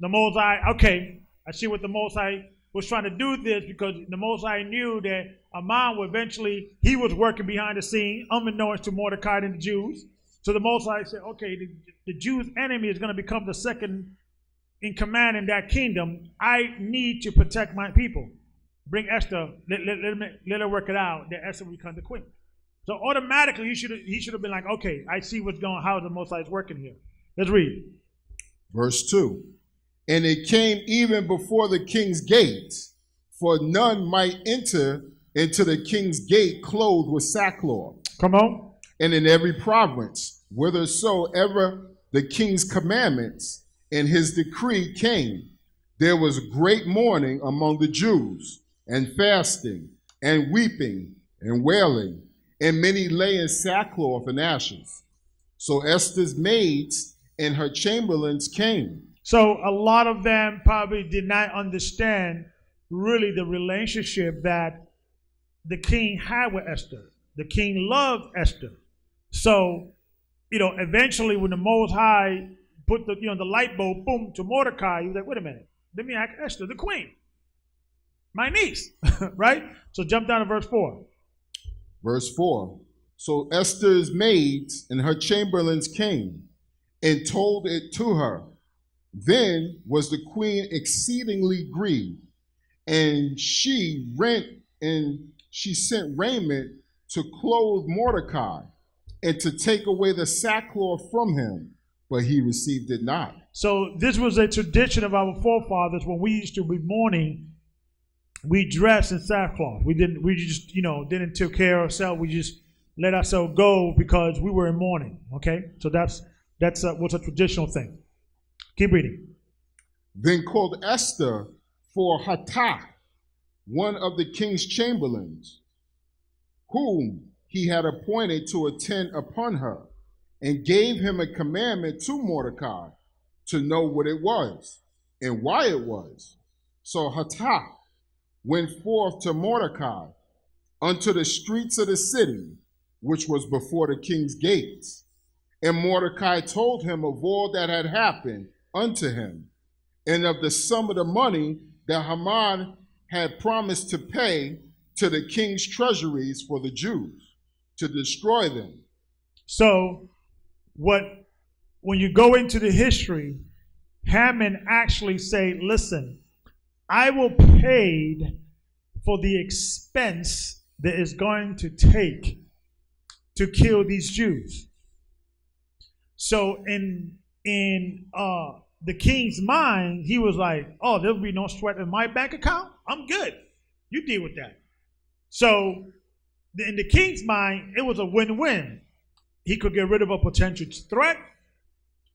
The Most High, okay, I see what the Most High was trying to do this, because the Most High knew that Haman would eventually, he was working behind the scene, unbeknownst to Mordecai and the Jews. So the Most High said, okay, the Jews' enemy is going to become the second in command in that kingdom. I need to protect my people. Bring Esther, let her work it out, that Esther will become the queen. So automatically he should have been like, okay, I see how the Most High is working here. Let's read. Verse 2. And it came even before the king's gates, for none might enter into the king's gate clothed with sackcloth. Come on. And in every province, whithersoever the king's commandments and his decree came, there was great mourning among the Jews, and fasting, and weeping, and wailing, and many lay in sackcloth and ashes. So Esther's maids and her chamberlains came. So a lot of them probably did not understand really the relationship that the king had with Esther. The king loved Esther. So, eventually when the Most High put the light bulb, boom, to Mordecai, he was like, wait a minute, let me ask Esther, the queen, my niece, right? So jump down to verse 4. Verse 4. So Esther's maids and her chamberlains came and told it to her. Then was the queen exceedingly grieved, and she sent raiment to clothe Mordecai and to take away the sackcloth from him, but he received it not. So this was a tradition of our forefathers. When we used to be mourning, we dressed in sackcloth. We just didn't take care of ourselves. We just let ourselves go because we were in mourning. Okay, so that's what's a traditional thing. Keep reading. Then called Esther for Hathach, one of the king's chamberlains, whom he had appointed to attend upon her, and gave him a commandment to Mordecai to know what it was and why it was. So Hathach went forth to Mordecai unto the streets of the city, which was before the king's gates. And Mordecai told him of all that had happened unto him, and of the sum of the money that Haman had promised to pay to the king's treasuries for the Jews, to destroy them. So, when you go into the history, Haman actually say, listen, I will pay for the expense that is going to take to kill these Jews. So in the king's mind, he was like, oh, there'll be no sweat in my bank account. I'm good. You deal with that. So in the king's mind, it was a win-win. He could get rid of a potential threat,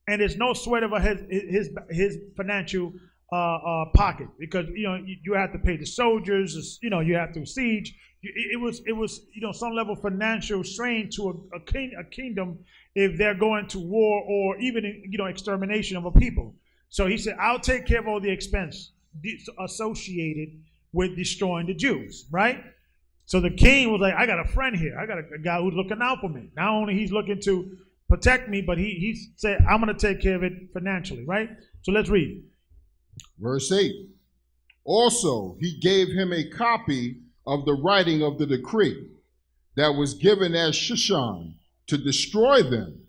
and there's no sweat of his financial pocket, because you have to pay the soldiers. You have to siege. It was some level of financial strain to a kingdom if they're going to war or even extermination of a people. So he said, I'll take care of all the expense associated with destroying the Jews, right? So the king was like, I got a friend here. I got a guy who's looking out for me. Not only he's looking to protect me, but he said, I'm going to take care of it financially, right? So let's read. Verse 8. Also, he gave him a copy of the writing of the decree that was given at Shushan to destroy them,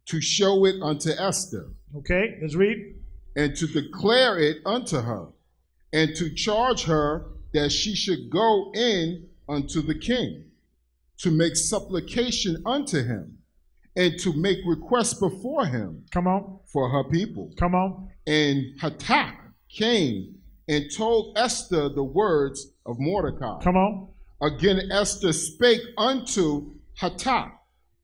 to show it unto Esther. Okay, let's read. And to declare it unto her, and to charge her that she should go in unto the king, to make supplication unto him, and to make request before him. Come on. For her people. Come on. And Hathach came and told Esther the words of Mordecai. Come on. Again Esther spake unto Hathach,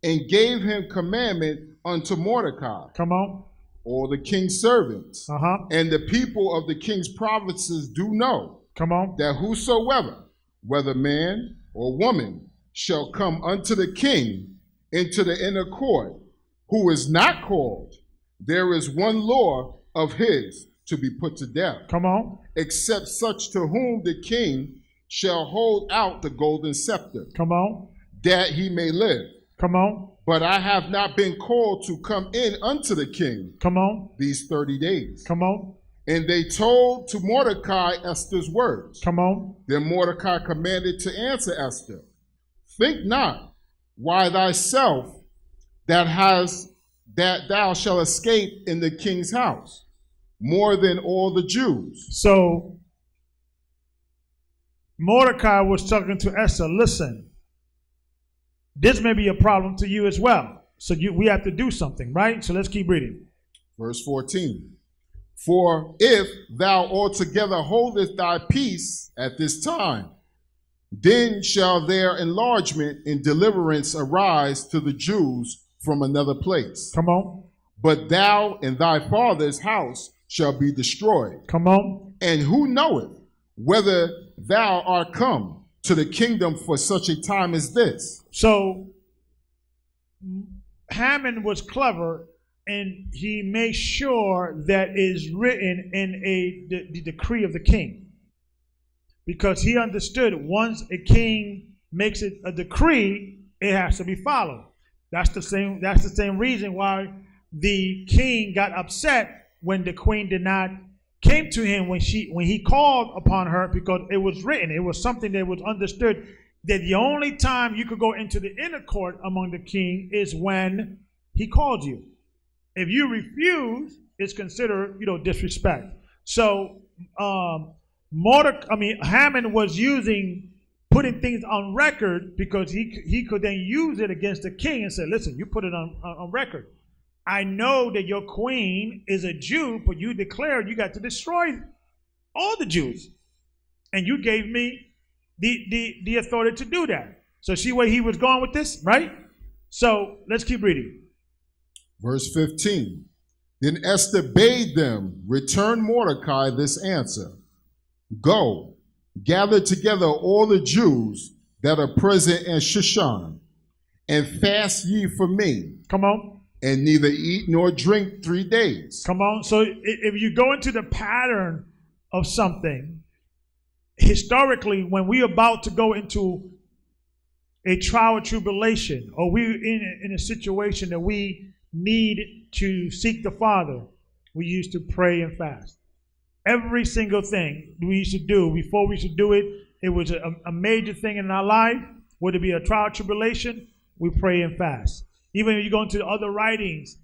and gave him commandment unto Mordecai. Come on. All the king's servants. And the people of the king's provinces do know. Come on. That whosoever, whether man or woman, shall come unto the king into the inner court, who is not called, there is one law of his to be put to death. Come on. Except such to whom the king shall hold out the golden scepter. Come on. That he may live. Come on. But I have not been called to come in unto the king. Come on. These 30 days. Come on. And they told to Mordecai Esther's words. Come on. Then Mordecai commanded to answer Esther, think not why thyself that thou shalt escape in the king's house more than all the Jews. So Mordecai was talking to Esther, listen, this may be a problem to you as well. So we have to do something, right? So let's keep reading. Verse 14. For if thou altogether holdest thy peace at this time, then shall their enlargement and deliverance arise to the Jews from another place. Come on. But thou and thy father's house shall be destroyed. Come on. And who knoweth whether thou art come to the kingdom for such a time as this? So Haman was clever, and he made sure that is written in the decree of the king, because he understood once a king makes it a decree, it has to be followed. That's the same reason why the king got upset when the queen did not came to him when he called upon her, because it was written, it was something that was understood that the only time you could go into the inner court among the king is when he called you. If you refuse, it's considered, disrespect. So Haman was putting things on record, because he could then use it against the king and say, listen, you put it on record. I know that your queen is a Jew, but you declared you got to destroy all the Jews. And you gave me the authority to do that. So see where he was going with this, right? So let's keep reading. Verse 15. Then Esther bade them return Mordecai this answer. Go, gather together all the Jews that are present in Shushan, and fast ye for me. Come on. And neither eat nor drink 3 days. Come on. So if you go into the pattern of something, historically, when we're about to go into a trial or tribulation, or we're in a situation that we need to seek the Father, we used to pray and fast. Every single thing we used to do, before we should do it, it was a major thing in our life. Would it be a trial or tribulation? We pray and fast. Even if you go into other writings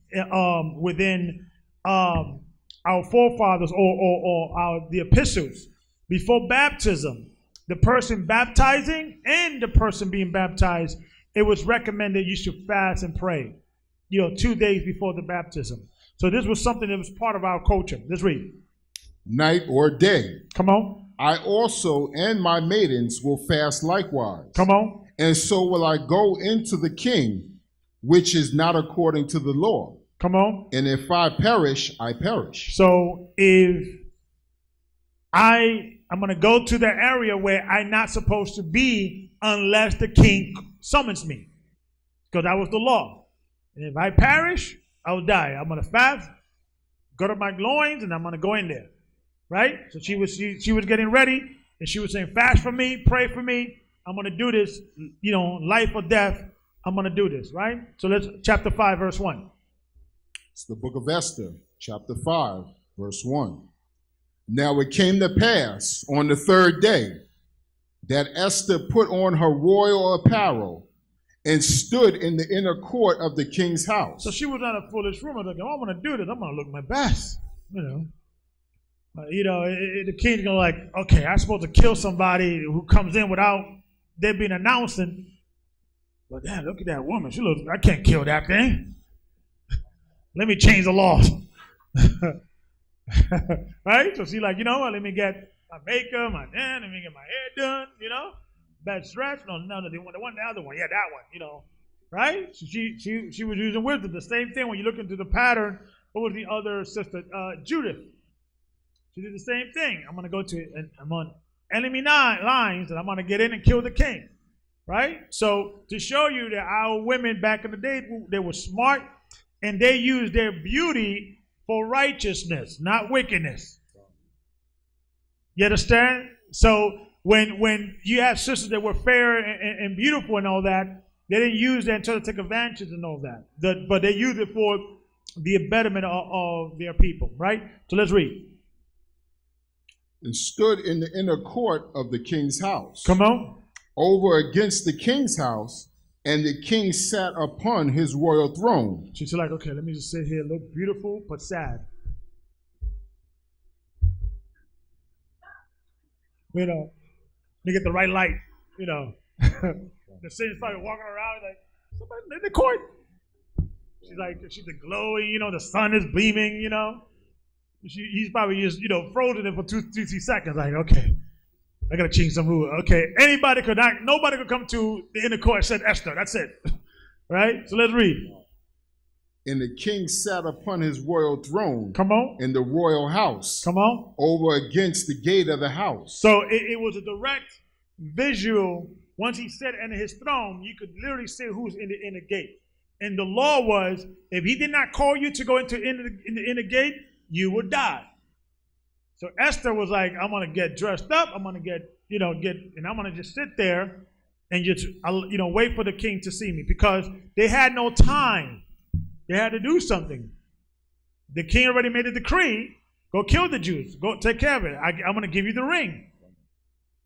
within our forefathers or the epistles, before baptism, the person baptizing and the person being baptized, it was recommended you should fast and pray, 2 days before the baptism. So this was something that was part of our culture. Let's read. Night or day. Come on. I also and my maidens will fast likewise. Come on. And so will I go into the king, which is not according to the law. Come on. And if I perish, I perish. So if I'm going to go to the area where I'm not supposed to be unless the king summons me, because that was the law. And if I perish, I'll die. I'm going to fast, go to my loins, and I'm going to go in there. Right? So she was getting ready, and she was saying, fast for me, pray for me. I'm going to do this, life or death. I'm going to do this, right? So let's, chapter 5, verse 1. It's the book of Esther, chapter 5, verse 1. Now it came to pass on the 3rd day that Esther put on her royal apparel and stood in the inner court of the king's house. So she was not a foolish woman. Like, I want to do this. I'm going to look my best, the king's going to like, okay, I'm supposed to kill somebody who comes in without there being announcing. But damn, look at that woman. She looks, I can't kill that thing. Let me change the laws. Right? So she's like, you know what? Let me get my makeup, let me get my hair done, best dress. No, the other one. Yeah, that one, right? So she was using wisdom. The same thing when you look into the pattern. What was the other sister? Judith. She did the same thing. I'm going to go to it, and I'm on enemy lines, and I'm going to get in and kill the king. Right? So to show you that our women back in the day, they were smart, and they used their beauty for righteousness, not wickedness. You understand? So when you have sisters that were fair and beautiful and all that, they didn't use that until to take advantage and all that. But they used it for the betterment of their people, right? So let's read. And stood in the inner court of the king's house. Come on. Over against the king's house, and the king sat upon his royal throne. She's like, okay, let me just sit here, look beautiful but sad. You know, to get the right light, you know. The saint's probably walking around like, somebody in the court. She's glowing, you know, the sun is beaming, you know. He's probably just, you know, frozen it for 2-3 seconds. Like, okay, I gotta change some rule. Okay, nobody could come to the inner court except Esther. That's it, right? So let's read. And the king sat upon his royal throne. Come on. In the royal house. Come on. Over against the gate of the house. So it was a direct visual. Once he sat in his throne, you could literally see who's in the gate. And the law was, if he did not call you to go into the inner gate, you would die. So Esther was like, I'm going to get dressed up. I'm going to and I'm going to just sit there and just, you know, wait for the king to see me, because they had no time. They had to do something. The king already made a decree. Go kill the Jews. Go take care of it. I'm going to give you the ring.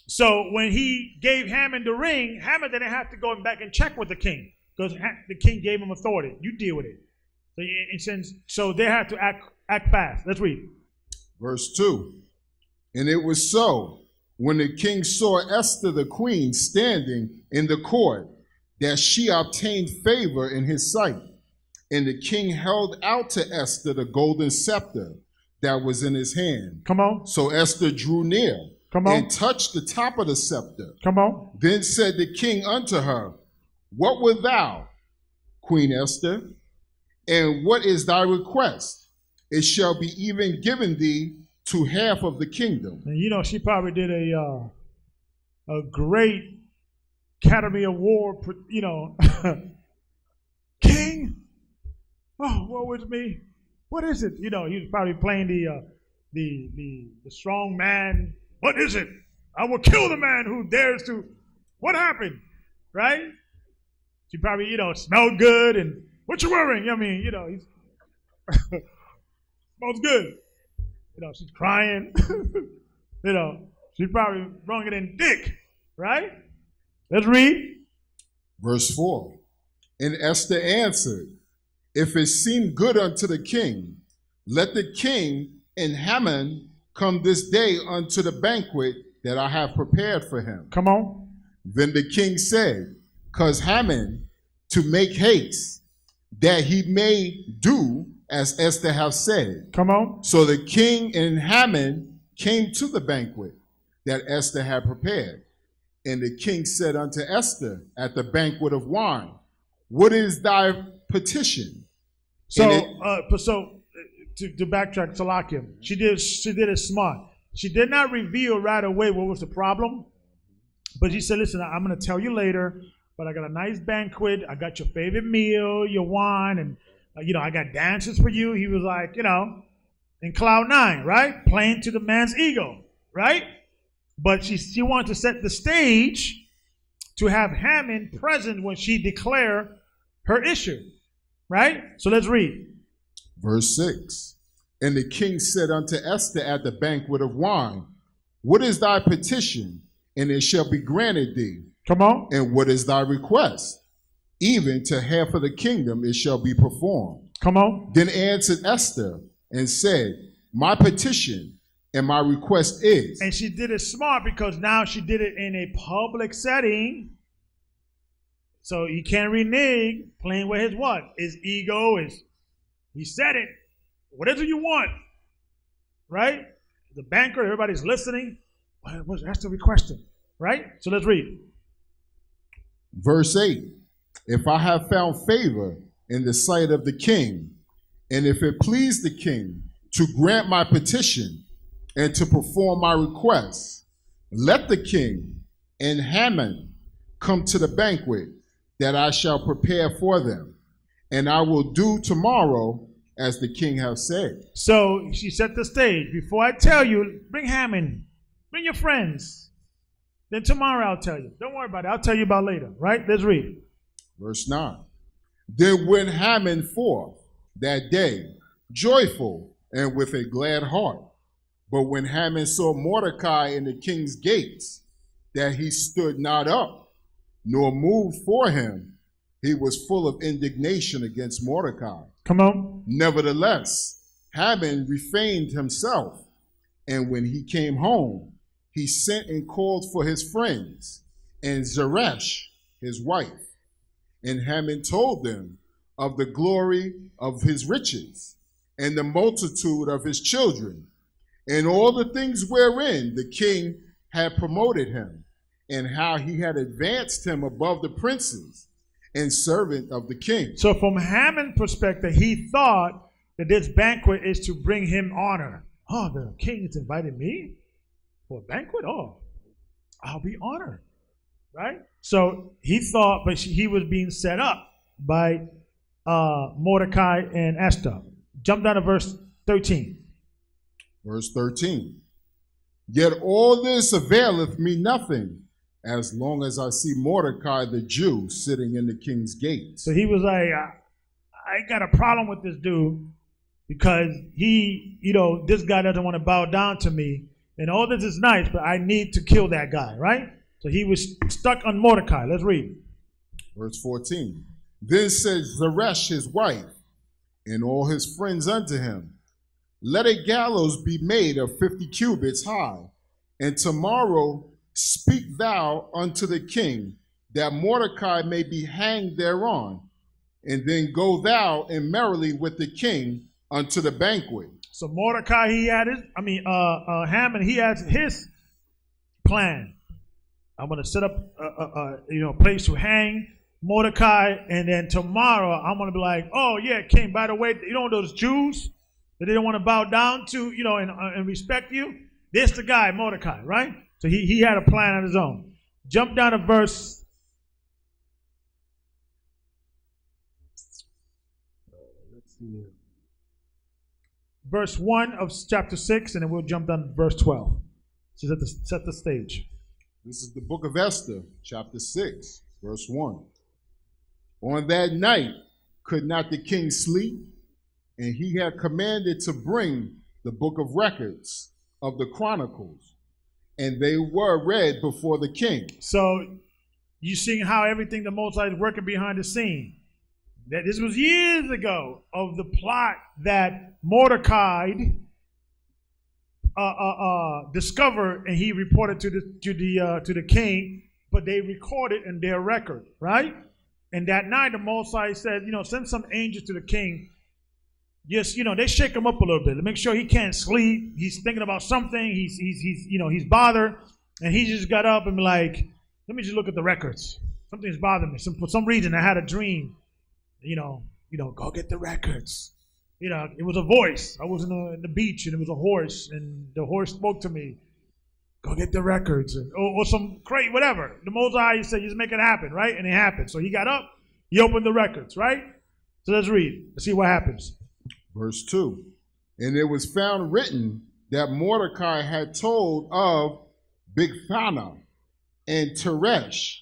So when he gave Haman the ring, Haman didn't have to go back and check with the king, because the king gave him authority. You deal with it. So they had to act fast. Let's read. Verse 2. And it was so, when the king saw Esther the queen standing in the court, that she obtained favor in his sight. And the king held out to Esther the golden scepter that was in his hand. Come on. So Esther drew near. Come on. And touched the top of the scepter. Come on. Then said the king unto her, What wilt thou, Queen Esther? And what is thy request? It shall be even given thee to half of the kingdom. And you know, she probably did a great Academy Award, you know. King, oh, woe is me. What is it? You know, he was probably playing the strong man. What is it? I will kill the man who dares to. What happened? Right? She probably, you know, smelled good and what you wearing? I mean, you know, he's smells good. You know, she's crying. You know, she probably wrung it in dick, right? Let's read. Verse 4. And Esther answered, If it seem good unto the king, let the king and Haman come this day unto the banquet that I have prepared for him. Come on. Then the king said, Cause Haman to make haste, that he may do as Esther hath said. Come on. So the king and Haman came to the banquet that Esther had prepared. And the king said unto Esther at the banquet of wine, What is thy petition? So, to backtrack, Salakia, she did it smart. She did not reveal right away what was the problem, but she said, listen, I'm going to tell you later, but I got a nice banquet. I got your favorite meal, your wine, and, you know, I got dances for you. He was like, you know, in cloud 9, right? Playing to the man's ego, right? But she wanted to set the stage to have Haman present when she declared her issue, right? So let's read. Verse 6. And the king said unto Esther at the banquet of wine, What is thy petition? And it shall be granted thee. Come on. And what is thy request? Even to half of the kingdom it shall be performed. Come on. Then answered Esther and said, My petition and my request is. And she did it smart, because now she did it in a public setting. So he can't renege, playing with his what? His ego is, he said it. Whatever you want. Right? The banquet, everybody's listening. What's Esther requesting? Right? So let's read. Verse 8. If I have found favor in the sight of the king, and if it please the king to grant my petition and to perform my request, let the king and Haman come to the banquet that I shall prepare for them, and I will do tomorrow as the king has said. So she set the stage. Before I tell you, bring Haman, bring your friends. Then tomorrow I'll tell you. Don't worry about it. I'll tell you about later, right? Let's read. Verse 9. Then went Haman forth that day, joyful and with a glad heart. But when Haman saw Mordecai in the king's gates, that he stood not up, nor moved for him, he was full of indignation against Mordecai. Come on. Nevertheless, Haman refrained himself, and when he came home, he sent and called for his friends and Zeresh, his wife. And Haman told them of the glory of his riches and the multitude of his children, and all the things wherein the king had promoted him, and how he had advanced him above the princes and servant of the king. So from Haman's perspective, he thought that this banquet is to bring him honor. Oh, the king has invited me for a banquet? Oh, I'll be honored, right? So he thought, but he was being set up by Mordecai and Esther. Jump down to verse 13. Verse 13. Yet all this availeth me nothing, as long as I see Mordecai the Jew sitting in the king's gate. So he was like, I got a problem with this dude because this guy doesn't want to bow down to me. And all this is nice, but I need to kill that guy, right? So he was stuck on Mordecai. Let's read. Verse 14. Then said Zeresh his wife, and all his friends unto him, let a gallows be made of 50 cubits high, and tomorrow speak thou unto the king, that Mordecai may be hanged thereon, and then go thou and merrily with the king unto the banquet. So Mordecai, Haman, he has his plan. I'm going to set up a place to hang Mordecai, and then tomorrow I'm going to be like, oh yeah, king, by the way, those Jews that they don't want to bow down to, and respect you? This the guy, Mordecai, right? So he had a plan on his own. Jump down to verse. Let's see here. Verse 1 of chapter 6, and then we'll jump down to verse 12. So set the stage. This is the book of Esther, chapter 6, verse 1. On that night could not the king sleep, and he had commanded to bring the book of records of the Chronicles, and they were read before the king. So you see how everything the Most High is working behind the scene. That this was years ago of the plot that Mordecai discovered, and he reported to the king, but they recorded in their record, right? And that night the Most High said, send some angels to the king. Just, they shake him up a little bit to make sure he can't sleep. He's thinking about something. He's bothered, and he just got up and be like, let me just look at the records. Something's bothering me. For some reason, I had a dream. Go get the records. It was a voice. I was in the beach, and it was a horse, and the horse spoke to me. Go get the records, or some crazy whatever. The Most High said, just make it happen, right? And it happened. So he got up, he opened the records, right? So let's read. Let's see what happens. Verse 2. And it was found written that Mordecai had told of Bigthana and Teresh,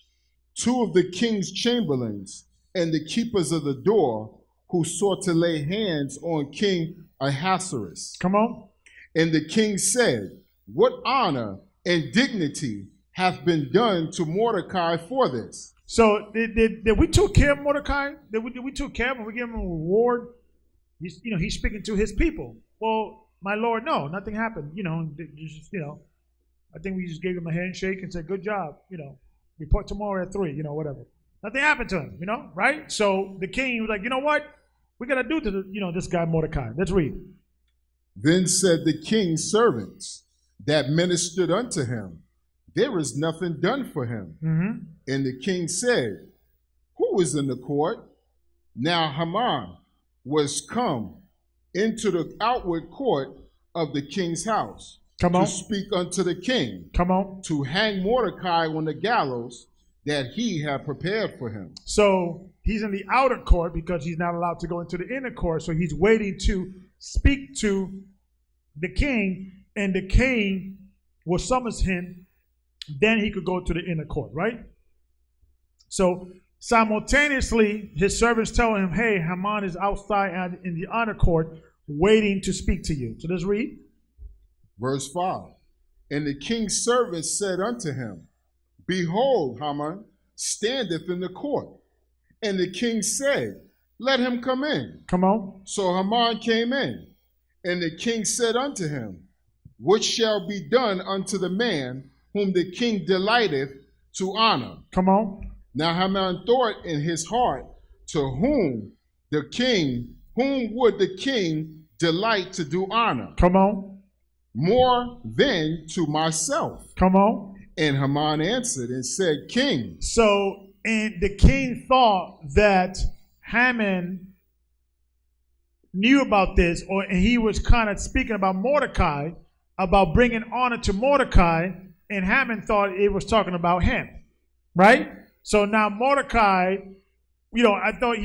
two of the king's chamberlains and the keepers of the door, who sought to lay hands on King Ahasuerus. Come on. And the king said, what honor and dignity hath been done to Mordecai for this? So did we take care of Mordecai? Did we take care of him? We gave him a reward? He's speaking to his people. Well, my Lord, no, nothing happened. I think we just gave him a handshake and said, good job. Report tomorrow at 3, whatever. Nothing happened to him, right? So the king was like, you know what? We got to do to this guy Mordecai. Let's read. Then said the king's servants that ministered unto him, there is nothing done for him. Mm-hmm. And the king said, who is in the court? Now Haman was come into the outward court of the king's house to speak unto the king, to hang Mordecai on the gallows that he had prepared for him. So he's in the outer court because he's not allowed to go into the inner court. So he's waiting to speak to the king, and the king will summon him then he could go to the inner court, right? So simultaneously, his servants tell him, hey, Haman is outside in the inner court waiting to speak to you. So let's read. Verse 5. And the king's servants said unto him, behold, Haman standeth in the court. And the king said, let him come in. Come on. So Haman came in. And the king said unto him, what shall be done unto the man whom the king delighteth to honor? Come on. Now Haman thought in his heart, to whom would the king delight to do honor? Come on. More than to myself. Come on. And Haman answered and said, king. So, and the king thought that Haman knew about this, and he was kind of speaking about Mordecai, about bringing honor to Mordecai, and Haman thought it was talking about him, right? So now Mordecai, I thought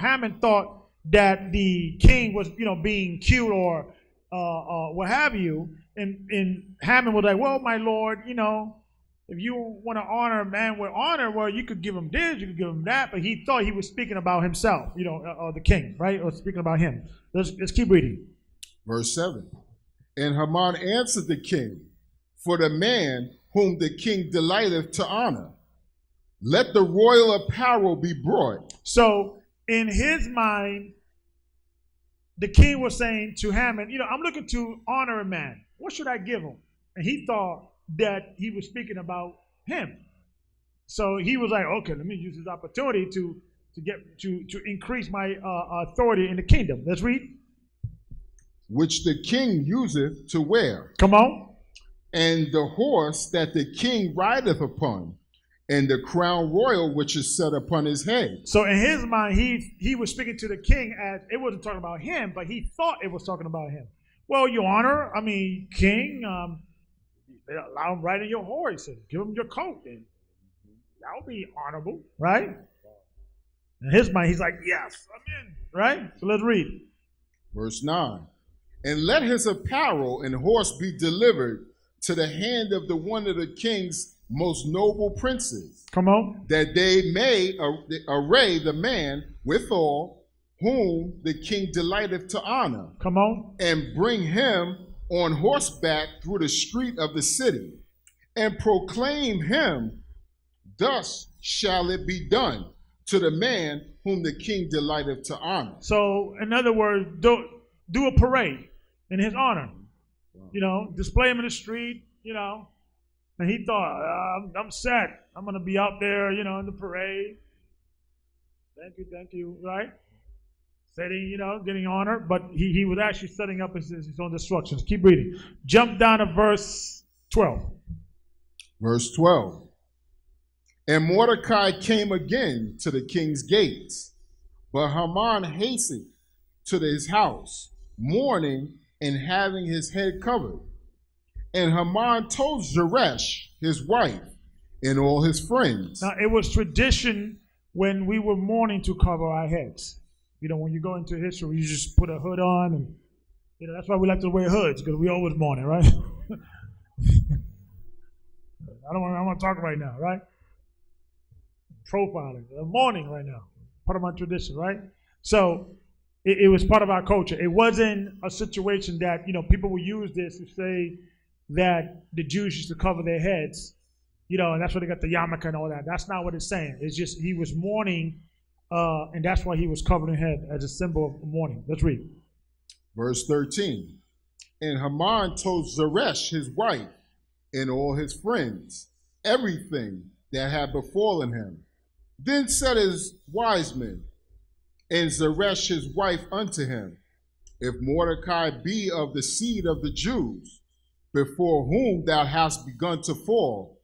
Haman thought that the king was, being cute or what have you, and Haman was like, well, my lord, if you want to honor a man with honor, well, you could give him this, you could give him that, but he thought he was speaking about himself, the king, right, or speaking about him. Let's keep reading. Verse 7. And Haman answered the king, for the man whom the king delighteth to honor, let the royal apparel be brought. So in his mind, the king was saying to Haman, I'm looking to honor a man. What should I give him? And he thought that he was speaking about him. So he was like, okay, let me use this opportunity to increase my authority in the kingdom. Let's read. Which the king useth to wear. Come on. And the horse that the king rideth upon, and the crown royal which is set upon his head. So in his mind, he was speaking to the king as it wasn't talking about him, but he thought it was talking about him. Well, your honor, king, allow him riding your horse and give him your coat, and that'll be honorable, right? In his mind, he's like, yes, I'm in, right? So let's read. Verse 9. And let his apparel and horse be delivered to the hand of one of the king's most noble princes. Come on. That they may array the man withal whom the king delighteth to honor. Come on. And bring him on horseback through the street of the city, and proclaim him, thus shall it be done to the man whom the king delighteth to honor. So, in other words, do a parade in his honor. Display him in the street, And he thought, I'm set. I'm going to be out there, in the parade. Thank you, right? Setting, getting honor. But he was actually setting up his own destructions. Keep reading. Jump down to verse 12. Verse 12. And Mordecai came again to the king's gates, but Haman hastened to his house, mourning and having his head covered. And Haman told Zeresh, his wife, and all his friends. Now, it was tradition when we were mourning to cover our heads. When you go into history, you just put a hood on, and that's why we like to wear hoods, because we always mourning, right? I don't want to talk right now, right? Profiling, mourning right now, part of my tradition, right? So it was part of our culture. It wasn't a situation that people would use this to say that the Jews used to cover their heads, and that's why they got the yarmulke and all that. That's not what it's saying. It's just he was mourning, and that's why he was covering his head as a symbol of mourning. Let's read. Verse 13. And Haman told Zeresh, his wife, and all his friends, everything that had befallen him. Then said his wise men, and Zeresh his wife unto him, if Mordecai be of the seed of the Jews, before whom thou hast begun to fall,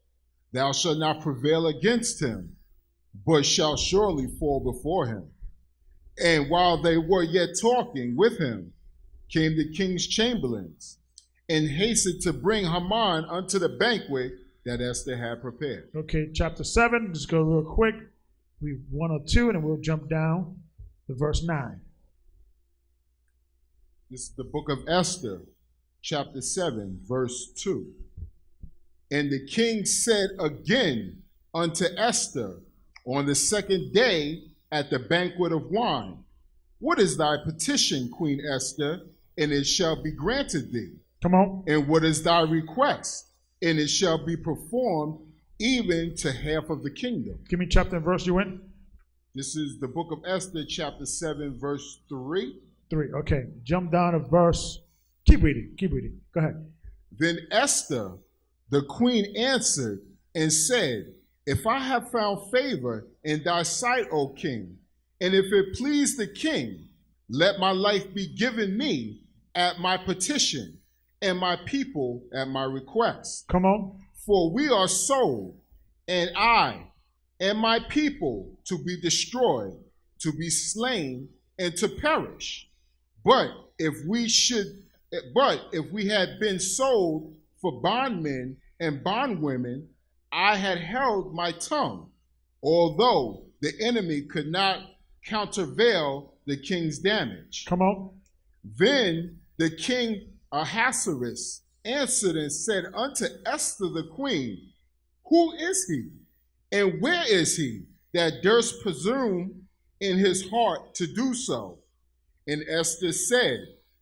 thou shalt not prevail against him, but shalt surely fall before him. And while they were yet talking with him, came the king's chamberlains, and hastened to bring Haman unto the banquet that Esther had prepared. Okay, chapter 7, just go real quick. Read 1 or 2, and then we'll jump down to verse 9. This is the book of Esther, chapter 7, verse 2. And the king said again unto Esther on the second day at the banquet of wine, what is thy petition, Queen Esther? And it shall be granted thee. Come on. And what is thy request? And it shall be performed even to half of the kingdom. Give me chapter and verse you in. This is the book of Esther, chapter 7, verse 3. 3, okay. Jump down to verse. Keep reading. Go ahead. Then Esther, the queen, answered and said, if I have found favor in thy sight, O king, and if it please the king, let my life be given me at my petition, and my people at my request. Come on. For we are sold, and I and my people to be destroyed, to be slain, and to perish. But if we had been sold for bondmen and bondwomen, I had held my tongue, although the enemy could not countervail the king's damage. Come on. Then the king Ahasuerus answered and said unto Esther the queen, who is he, and where is he that durst presume in his heart to do so? And Esther said,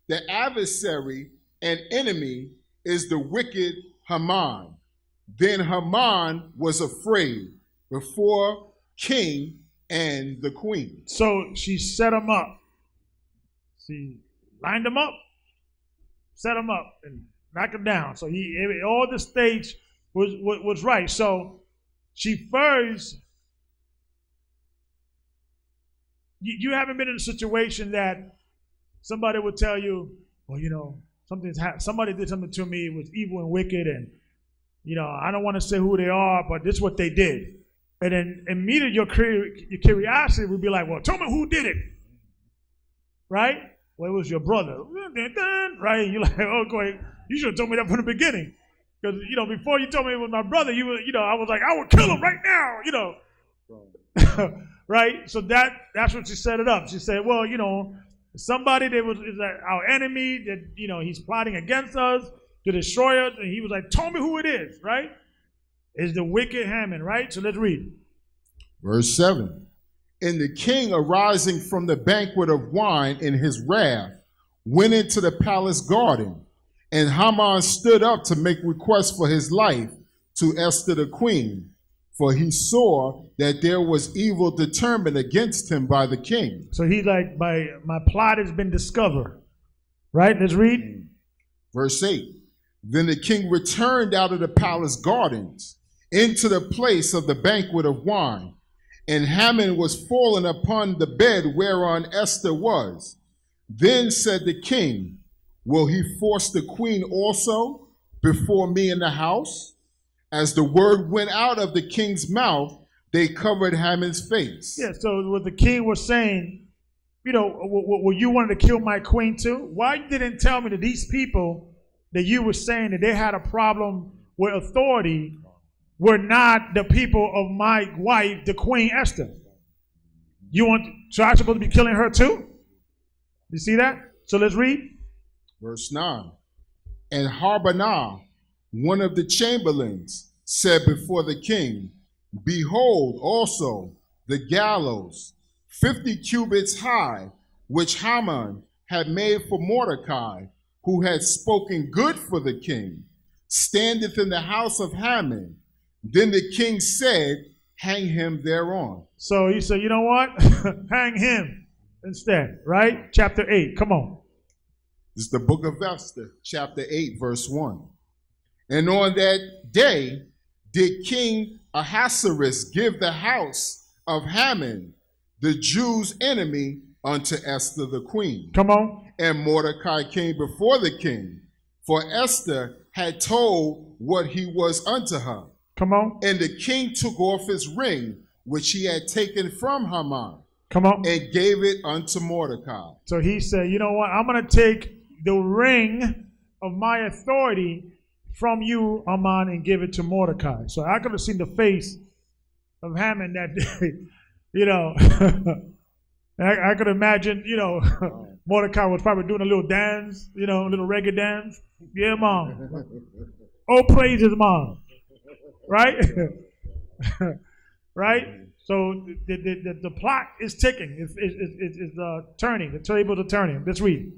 the adversary and enemy is the wicked Haman. Then Haman was afraid before king and the queen. So she set him up. She lined him up, set him up, and knocked him down. So all the stage was right. So she first, you haven't been in a situation that somebody would tell you, well, you know, somebody did something to me, it was evil and wicked, and, you know, I don't want to say who they are, but this is what they did. And then immediately your curiosity would be like, well, tell me who did it, right? Well, it was your brother, right? And you're like, oh, go ahead. You should have told me that from the beginning. Because, you know, before you told me it was my brother, I was like, I would kill him right now, you know. Right? So that's what she set it up. She said, well, you know, somebody that is our enemy, that, you know, he's plotting against us to destroy us. And he was like, tell me who it is, right? It's the wicked Haman, right? So let's read. Verse 7. And the king, arising from the banquet of wine in his wrath, went into the palace garden. And Haman stood up to make request for his life to Esther the queen, for he saw that there was evil determined against him by the king. So he's like, my plot has been discovered. Right? Let's read. Verse 8. Then the king returned out of the palace gardens into the place of the banquet of wine, and Haman was fallen upon the bed whereon Esther was. Then said the king, will he force the queen also before me in the house? As the word went out of the king's mouth, they covered Haman's face. Yeah, so what the king was saying, you know, well, you wanted to kill my queen too? Why you didn't tell me that these people that you were saying that they had a problem with authority were not the people of my wife, the Queen Esther? So I'm supposed to be killing her too? You see that? So let's read. Verse 9. And Harbonah, one of the chamberlains, said before the king, behold also the gallows, 50 cubits high, which Haman had made for Mordecai, who had spoken good for the king, standeth in the house of Haman. Then the king said, hang him thereon. So he said, you know what? Hang him instead, right? Chapter 8, come on. This is the book of Esther, chapter 8, verse 1. And on that day did King Ahasuerus give the house of Haman, the Jews' enemy, unto Esther the queen. Come on. And Mordecai came before the king, for Esther had told what he was unto her. Come on. And the king took off his ring, which he had taken from Haman. Come on. And gave it unto Mordecai. So he said, you know what? I'm going to take the ring of my authority from you, Haman, and give it to Mordecai. So I could have seen the face of Haman that day. You know, I could imagine, you know, Mordecai was probably doing a little dance, you know, a little reggae dance. Yeah, mom. Oh, praises, mom. Right? Right? So the plot is ticking. It's turning. The tables are turning. Let's read.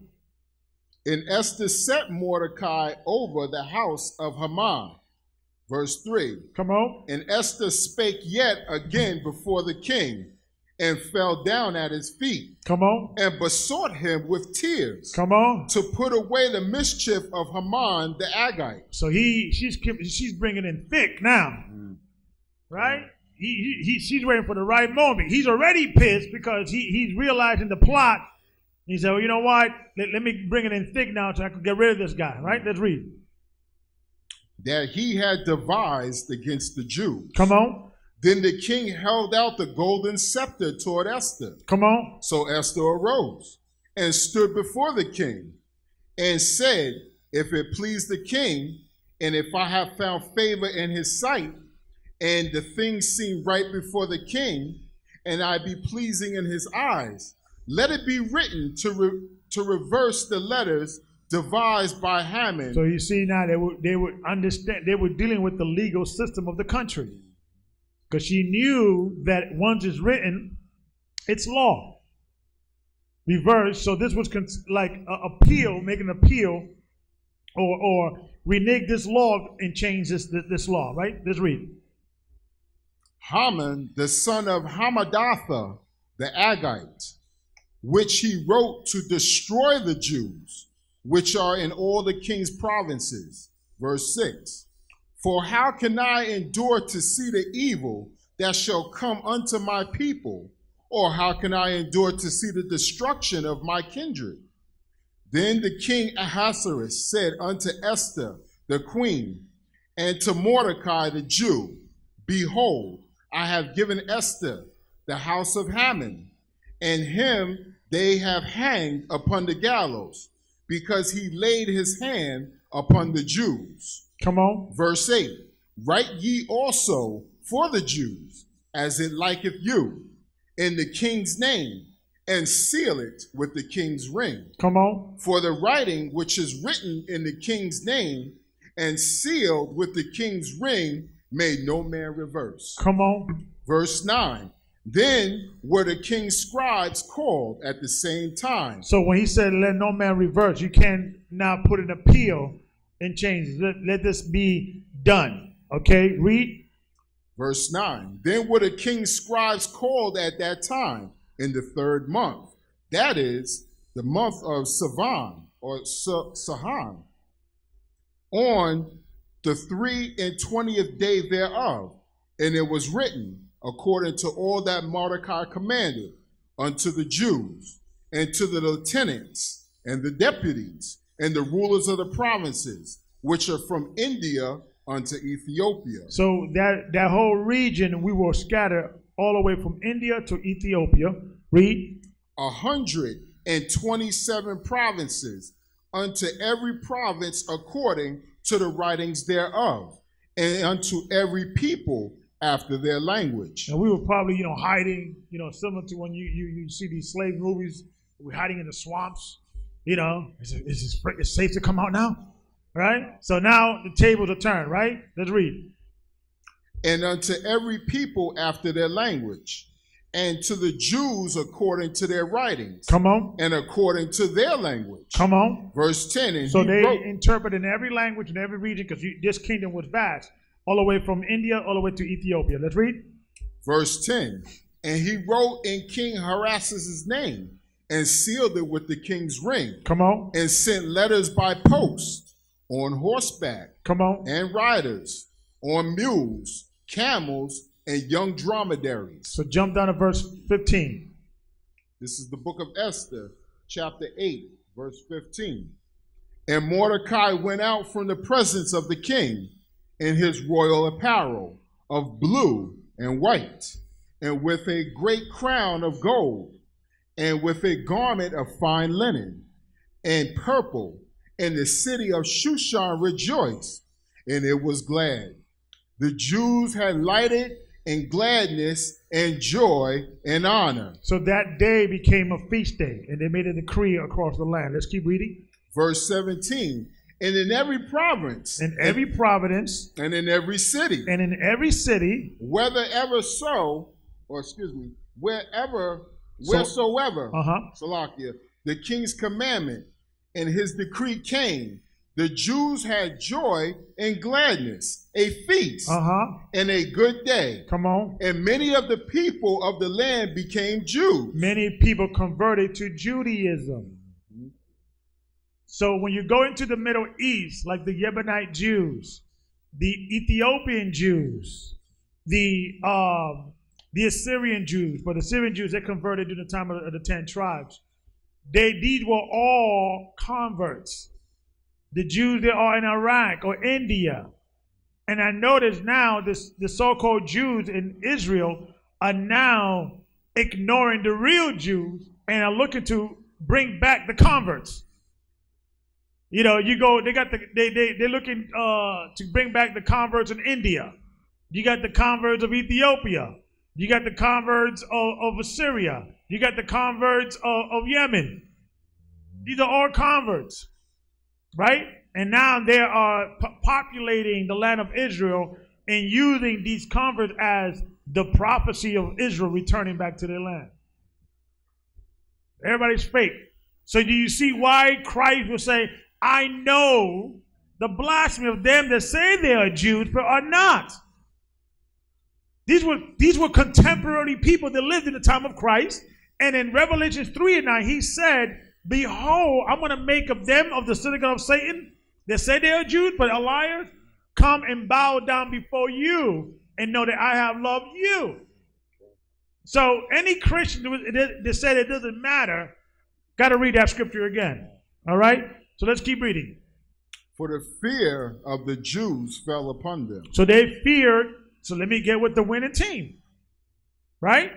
And Esther set Mordecai over the house of Haman. Verse 3. Come on. And Esther spake yet again before the king, and fell down at his feet. Come on. And besought him with tears. Come on. To put away the mischief of Haman the Agagite. So she's bringing in thick now. Right? She's waiting for the right moment. He's already pissed because he's realizing the plot. He said, well, you know what? Let me bring it in thick now so I can get rid of this guy. Right? Let's read. That he had devised against the Jews. Come on. Then the king held out the golden scepter toward Esther. Come on. So Esther arose and stood before the king and said, if it please the king, and if I have found favor in his sight, and the things seem right before the king, and I be pleasing in his eyes, let it be written to reverse the letters devised by Haman. So you see now they would understand, they were dealing with the legal system of the country. Because she knew that once it's written, it's law. Reverse. So this was like an appeal, make an appeal, or renege this law and change this law. Right? Let's read. Haman, the son of Hammedatha, the Agagite, which he wrote to destroy the Jews, which are in all the king's provinces. Verse 6. For how can I endure to see the evil that shall come unto my people? Or how can I endure to see the destruction of my kindred? Then the king Ahasuerus said unto Esther the queen, and to Mordecai the Jew, behold, I have given Esther the house of Haman, and him they have hanged upon the gallows, because he laid his hand upon the Jews. Come on. Verse 8. Write ye also for the Jews, as it liketh you, in the king's name, and seal it with the king's ring. Come on. For the writing which is written in the king's name, and sealed with the king's ring, may no man reverse. Come on. Verse 9. Then were the king's scribes called at the same time. So when he said, let no man reverse, you can't now put an appeal and change. Let this be done. Okay, read. Verse 9. Then were the king's scribes called at that time in the 3rd month. That is the month of Sivan, or Sahan, on the 23rd day thereof. And it was written according to all that Mordecai commanded unto the Jews, and to the lieutenants, and the deputies, and the rulers of the provinces, which are from India unto Ethiopia. So that whole region, we were scattered all the way from India to Ethiopia. Read. 127 provinces, unto every province according to the writings thereof, and unto every people after their language. And we were probably, hiding, similar to when you see these slave movies, we're hiding in the swamps. Is it safe to come out now? Right? So now the tables are turned, right? Let's read. And unto every people after their language, and to the Jews according to their writings. Come on. And according to their language. Come on. Verse 10. And so they interpret in every language in every region, because this kingdom was vast, all the way from India all the way to Ethiopia. Let's read. Verse 10. And he wrote in King Ahasuerus' name, and sealed it with the king's ring. Come on. And sent letters by post, on horseback. Come on. And riders, on mules, camels, and young dromedaries. So jump down to verse 15. This is the book of Esther, chapter 8, verse 15. And Mordecai went out from the presence of the king in his royal apparel of blue and white, and with a great crown of gold, and with a garment of fine linen and purple. And the city of Shushan rejoiced, and it was glad. The Jews had lighted in gladness and joy and honor. So that day became a feast day, and they made a decree across the land. Let's keep reading. Verse 17. And in every province. In every province. And in every city. And in every city. Wheresoever, Salakia, the king's commandment and his decree came, the Jews had joy and gladness, a feast, and a good day. Come on. And many of the people of the land became Jews. Many people converted to Judaism. So when you go into the Middle East, like the Yemenite Jews, the Ethiopian Jews, the Assyrian Jews, but the Assyrian Jews, they converted during the time of the 10 tribes. These were all converts. The Jews that are in Iraq or India. And I notice now the so-called Jews in Israel are now ignoring the real Jews and are looking to bring back the converts. You know, they're looking to bring back the converts in India. You got the converts of Ethiopia. You got the converts of Assyria. You got the converts of Yemen. These are all converts. Right? And now they are populating the land of Israel and using these converts as the prophecy of Israel returning back to their land. Everybody's fake. So do you see why Christ will say, I know the blasphemy of them that say they are Jews but are not? These were contemporary people that lived in the time of Christ. And in Revelation 3:9, he said, behold, I'm going to make of them of the synagogue of Satan that say they are Jews but are liars, come and bow down before you and know that I have loved you. So any Christian that said it doesn't matter, got to read that scripture again. All right? So let's keep reading. For the fear of the Jews fell upon them. So they feared. So let me get with the winning team. Right?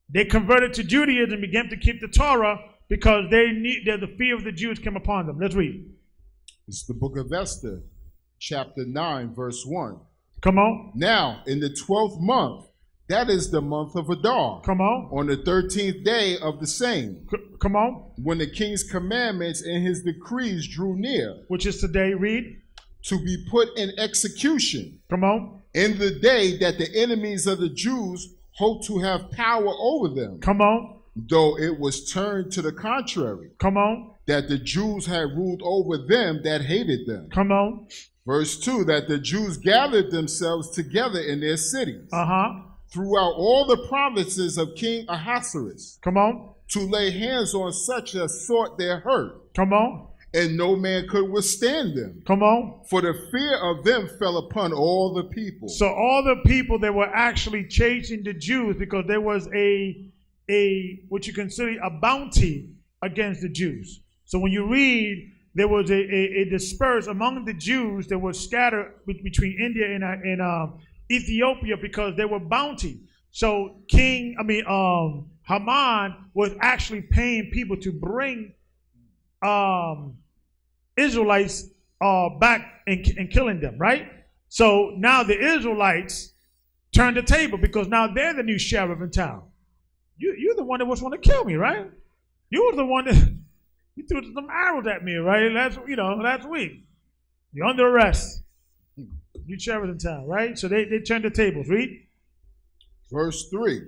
They converted to Judaism and began to keep the Torah because the fear of the Jews came upon them. Let's read. It's the book of Esther, chapter 9, verse 1. Come on. Now, in the 12th month, that is the month of Adar. Come on. The 13th day of the same. Come on. When the king's commandments and his decrees drew near. Which is today, read. To be put in execution. Come on. In the day that the enemies of the Jews hoped to have power over them. Come on. Though it was turned to the contrary. Come on. That the Jews had ruled over them that hated them. Come on. Verse 2, that the Jews gathered themselves together in their cities. Throughout all the provinces of King Ahasuerus. Come on. To lay hands on such as sought their hurt. Come on. And no man could withstand them. Come on. For the fear of them fell upon all the people. So all the people that were actually chasing the Jews because there was what you consider a bounty against the Jews. So when you read, there was a disperse among the Jews that were scattered between India and Ethiopia because they were bounty. So Haman was actually paying people to bring Israelites back and killing them, right? So now the Israelites turned the table because now they're the new sheriff in town. You're the one that was want to kill me, right? You were the one that you threw some arrows at me, right? Last week. You're under arrest. You sheriff in town, right? So they turned the tables. Read. Verse 3.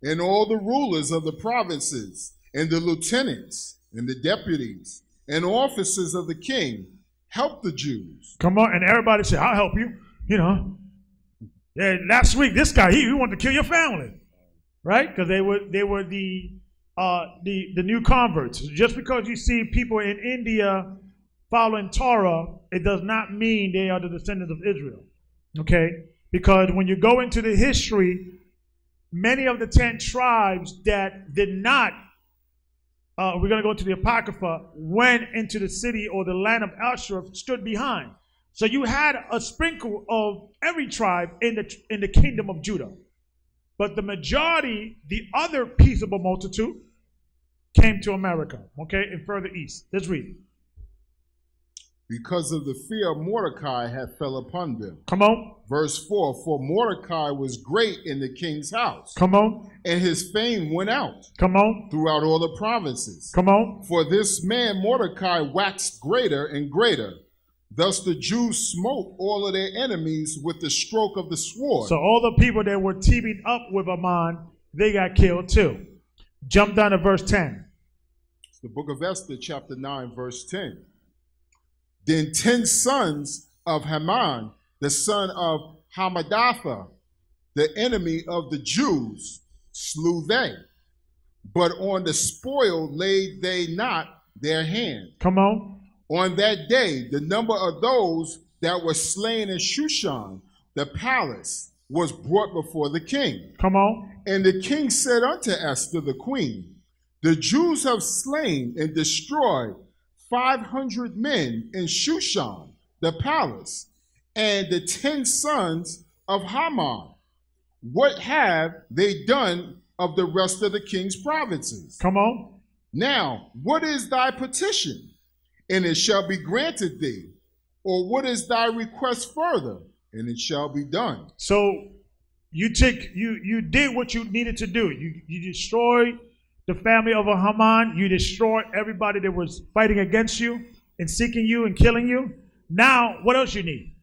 And all the rulers of the provinces and the lieutenants and the deputies and officers of the king helped the Jews. Come on, and everybody said, I'll help you. You know. Yeah, last week this guy, he wanted to kill your family. Right? Because they were the new converts. Just because you see people in India following Torah, it does not mean they are the descendants of Israel. Okay? Because when you go into the history, many of the 10 tribes that did not, we're going to go to the Apocrypha, went into the city or the land of Asher, stood behind. So you had a sprinkle of every tribe in the kingdom of Judah. But the majority, the other peaceable multitude, came to America, okay, and further east. Let's read. because of the fear of Mordecai had fell upon them. Come on. Verse 4, for Mordecai was great in the king's house. Come on. And his fame went out. Come on. Throughout all the provinces. Come on. For this man Mordecai waxed greater and greater. Thus the Jews smote all of their enemies with the stroke of the sword. So all the people that were teaming up with Haman, they got killed too. Jump down to verse 10. It's the book of Esther, chapter 9, verse 10. Then 10 sons of Haman, the son of Hammedatha, the enemy of the Jews, slew they. But on the spoil laid they not their hand. Come on. On that day, the number of those that were slain in Shushan, the palace, was brought before the king. Come on. And the king said unto Esther the queen, the Jews have slain and destroyed 500 men in Shushan, the palace, and the 10 sons of Haman. What have they done of the rest of the king's provinces? Come on. Now, what is thy petition? And it shall be granted thee. Or what is thy request further? And it shall be done. So you did what you needed to do. You destroyed the family of Haman. You destroyed everybody that was fighting against you and seeking you and killing you. Now, what else you need?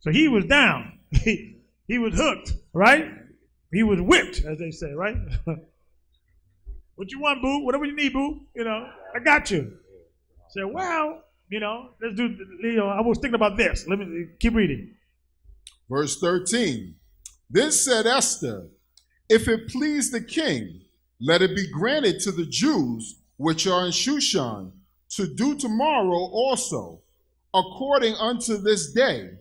So he was down. He was hooked, right? He was whipped, as they say, right? What you want, boo? Whatever you need, boo. I got you. Say, well, let's do, I was thinking about this. Let me keep reading. Verse 13. Then said Esther, if it please the king, let it be granted to the Jews which are in Shushan to do tomorrow also, according unto this day,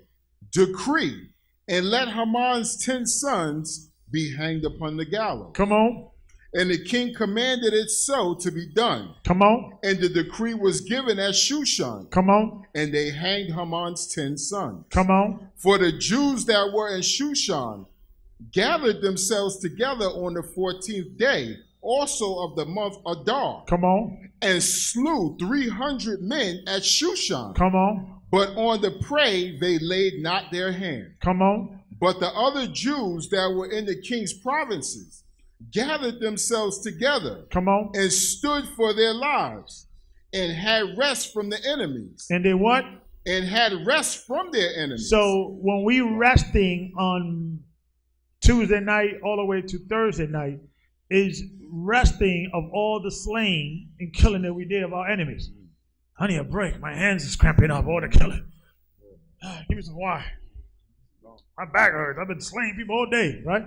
decree, and let Haman's 10 sons be hanged upon the gallows. Come on. And the king commanded it so to be done. Come on. And the decree was given at Shushan. Come on. And they hanged Haman's 10 sons. Come on. For the Jews that were in Shushan gathered themselves together on the 14th day, also of the month Adar. Come on. And slew 300 men at Shushan. Come on. But on the prey they laid not their hand. Come on. But the other Jews that were in the king's provinces gathered themselves together. Come on. And stood for their lives and had rest from the enemies. And they what? And had rest from their enemies. So when we resting on Tuesday night all the way to Thursday night is resting of all the slaying and killing that we did of our enemies. I need a break. My hands is cramping up. All the killing. Give me some water. My back hurts. I've been slaying people all day, right?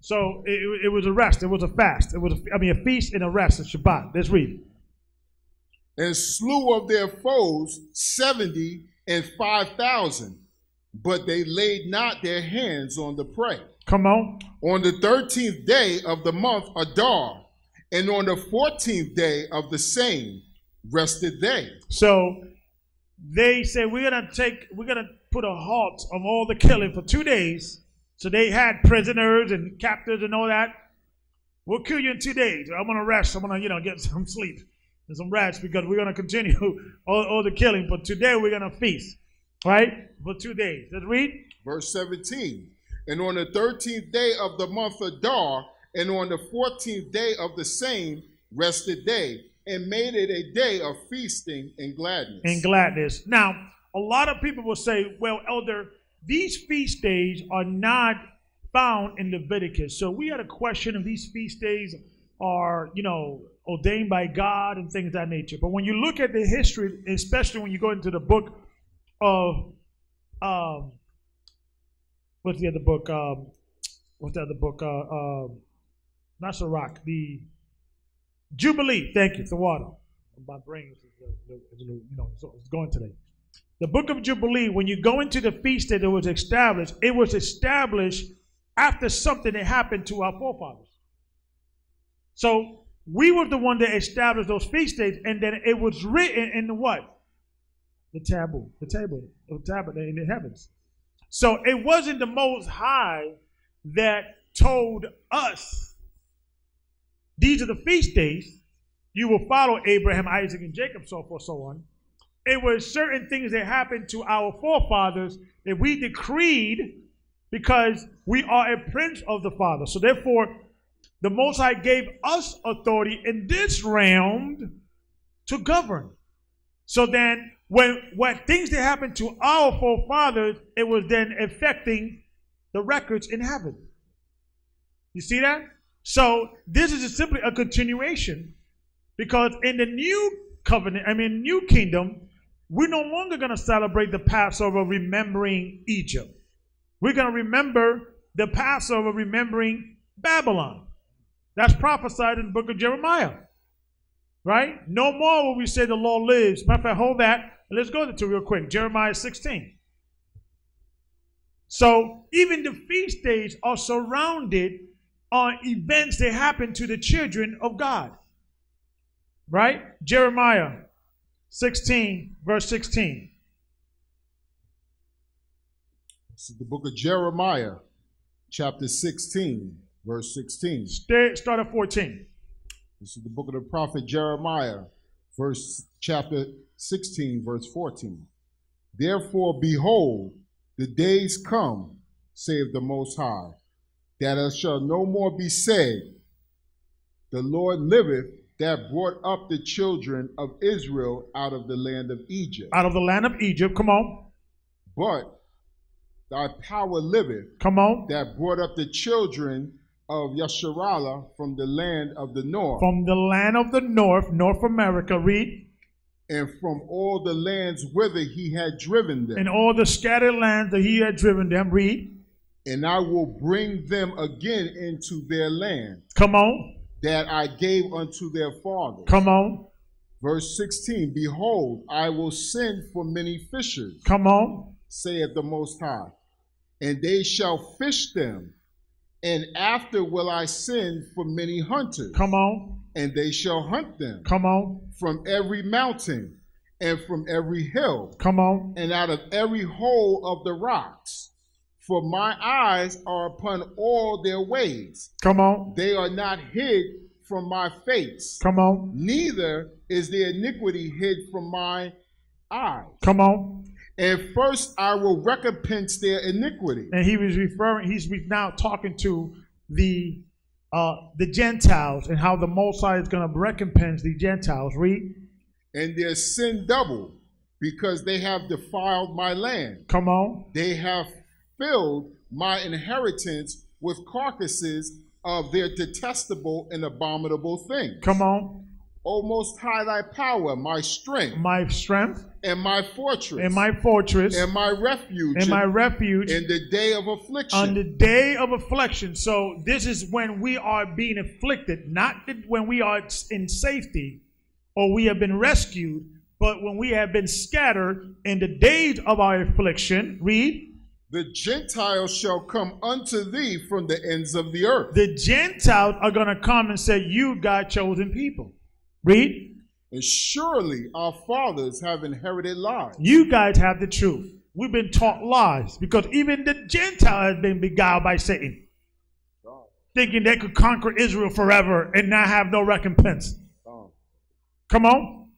So it was a rest. It was a fast. It was a feast and a rest. It's Shabbat. Let's read. And slew of their foes 70 and 5,000, but they laid not their hands on the prey. Come on. On the 13th day of the month Adar, and on the 14th day of the same, rested they. So they said we're gonna put a halt on all the killing for 2 days. So they had prisoners and captives and all that. We'll kill you in 2 days. I'm gonna rest. I'm gonna get some sleep and some rest because we're gonna continue all the killing. But today we're gonna feast, right? For 2 days. Let's read. Verse 17. And on the 13th day of the month Adar, and on the 14th day of the same, rested they, and made it a day of feasting and gladness. And gladness. Now, a lot of people will say, well, Elder, these feast days are not found in Leviticus. So we had a question if these feast days are, ordained by God and things of that nature. But when you look at the history, especially when you go into the book of, what's the other book? Not Sirach, the Jubilee. Thank you, Tawada. My brain is, it's going today. The book of Jubilee, when you go into the feast that it was established after something that happened to our forefathers. So we were the one that established those feast days, and then it was written in the what? The table in the heavens. So it wasn't the Most High that told us, these are the feast days. You will follow Abraham, Isaac, and Jacob, so forth, so on. it was certain things that happened to our forefathers that we decreed because we are a prince of the Father. So therefore, the Most High gave us authority in this realm to govern. So then, when things that happened to our forefathers, it was then affecting the records in heaven. You see that? So this is simply a continuation, because in the new covenant, new kingdom, we're no longer going to celebrate the Passover remembering Egypt. We're going to remember the Passover remembering Babylon. That's prophesied in the book of Jeremiah. Right? No more will we say the Lord lives. Matter of fact, hold that. Let's go to it real quick. Jeremiah 16. So even the feast days are surrounded on events that happen to the children of God. Right? Jeremiah 16, verse 16. This is the book of Jeremiah, chapter 16, verse 16. Start at 14. This is the book of the prophet Jeremiah, chapter 16, verse 14. Therefore, behold, the days come, saith the Most High, that it shall no more be said, the Lord liveth, that brought up the children of Israel out of the land of Egypt. Out of the land of Egypt, come on. But thy power liveth, come on, that brought up the children of Yasharallah from the land of the north. From the land of the north, North America, read. And from all the lands whither he had driven them. And all the scattered lands that he had driven them, read. And I will bring them again into their land. Come on. That I gave unto their fathers. Come on. Verse 16, behold, I will send for many fishers. Come on. Saith the Most High. And they shall fish them. And after will I send for many hunters. Come on. And they shall hunt them. Come on. From every mountain and from every hill. Come on. And out of every hole of the rocks. For my eyes are upon all their ways. Come on. They are not hid from my face. Come on. Neither is their iniquity hid from my eyes. Come on. And first I will recompense their iniquity. And he's now talking to the Gentiles and how the Most High is going to recompense the Gentiles. Read. And their sin double, because they have defiled my land. Come on. They have filled my inheritance with carcasses of their detestable and abominable things. Come on. O Most High, thy power, my strength. My strength. And my fortress. And my fortress. And my refuge. And my refuge. In the day of affliction. On the day of affliction. So this is when we are being afflicted, not when we are in safety or we have been rescued, but when we have been scattered in the days of our affliction. Read. The Gentiles shall come unto thee from the ends of the earth. The Gentiles are going to come and say, you, God, chosen people. Read. And surely our fathers have inherited lies. You guys have the truth. We've been taught lies because even the Gentile has been beguiled by Satan. Thinking they could conquer Israel forever and not have no recompense. Come on.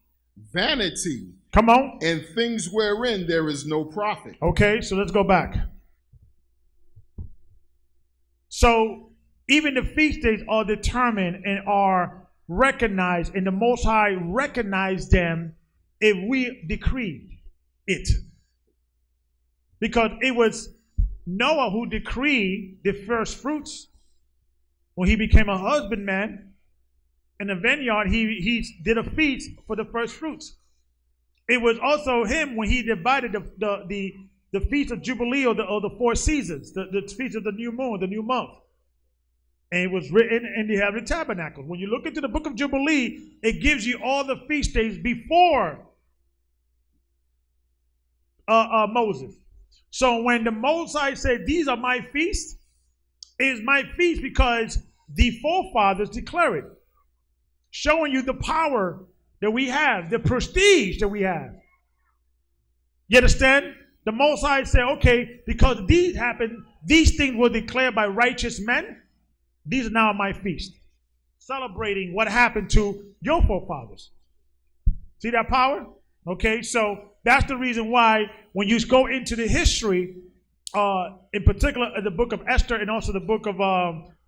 Vanity. Come on. And things wherein there is no profit. Okay, so let's go back. So even the feast days are determined and are recognized, and the Most High recognized them if we decreed it. Because it was Noah who decreed the first fruits. When he became a husbandman in the vineyard, he did a feast for the first fruits. It was also him when he divided the feast of Jubilee or the 4 seasons, the feast of the new moon, the new month. And it was written in the Heavenly Tabernacle. When you look into the book of Jubilee, it gives you all the feast days before Moses. So when the Mosai said, these are my feasts, it is my feast because the forefathers declare it, showing you the power that we have, the prestige that we have. You understand? The Most High said, okay, because these happened, these things were declared by righteous men. These are now my feast. Celebrating what happened to your forefathers. See that power? Okay, so that's the reason why when you go into the history, in particular the book of Esther and also the book of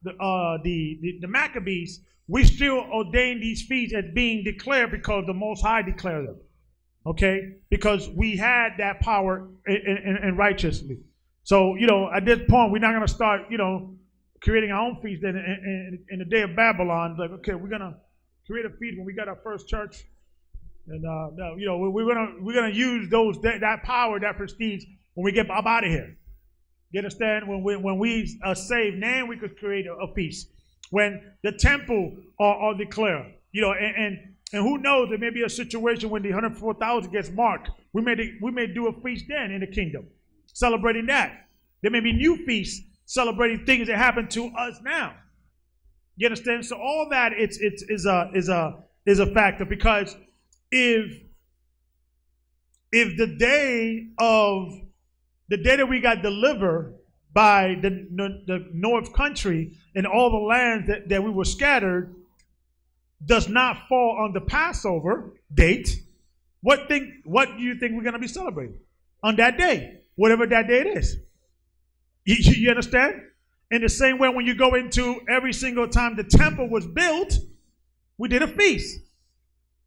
the Maccabees, we still ordain these feasts as being declared because the Most High declared them. Okay, because we had that power and righteously. So, at this point, we're not going to start, creating our own feast. In the day of Babylon, like, okay, we're going to create a feast when we got our first church. And, we're gonna use that power, that prestige when we get up out of here. You understand? When we are saved, now we could create a feast. When the temple are declared, and who knows, there may be a situation when the 104,000 gets marked. We may do a feast then in the kingdom, celebrating that. There may be new feasts celebrating things that happen to us now. You understand? So all that is a factor, because if the day that we got delivered by the north country and all the lands that we were scattered does not fall on the Passover date, what do you think we're going to be celebrating on that day, whatever that date is? You understand? In the same way, when you go into every single time the temple was built, we did a feast.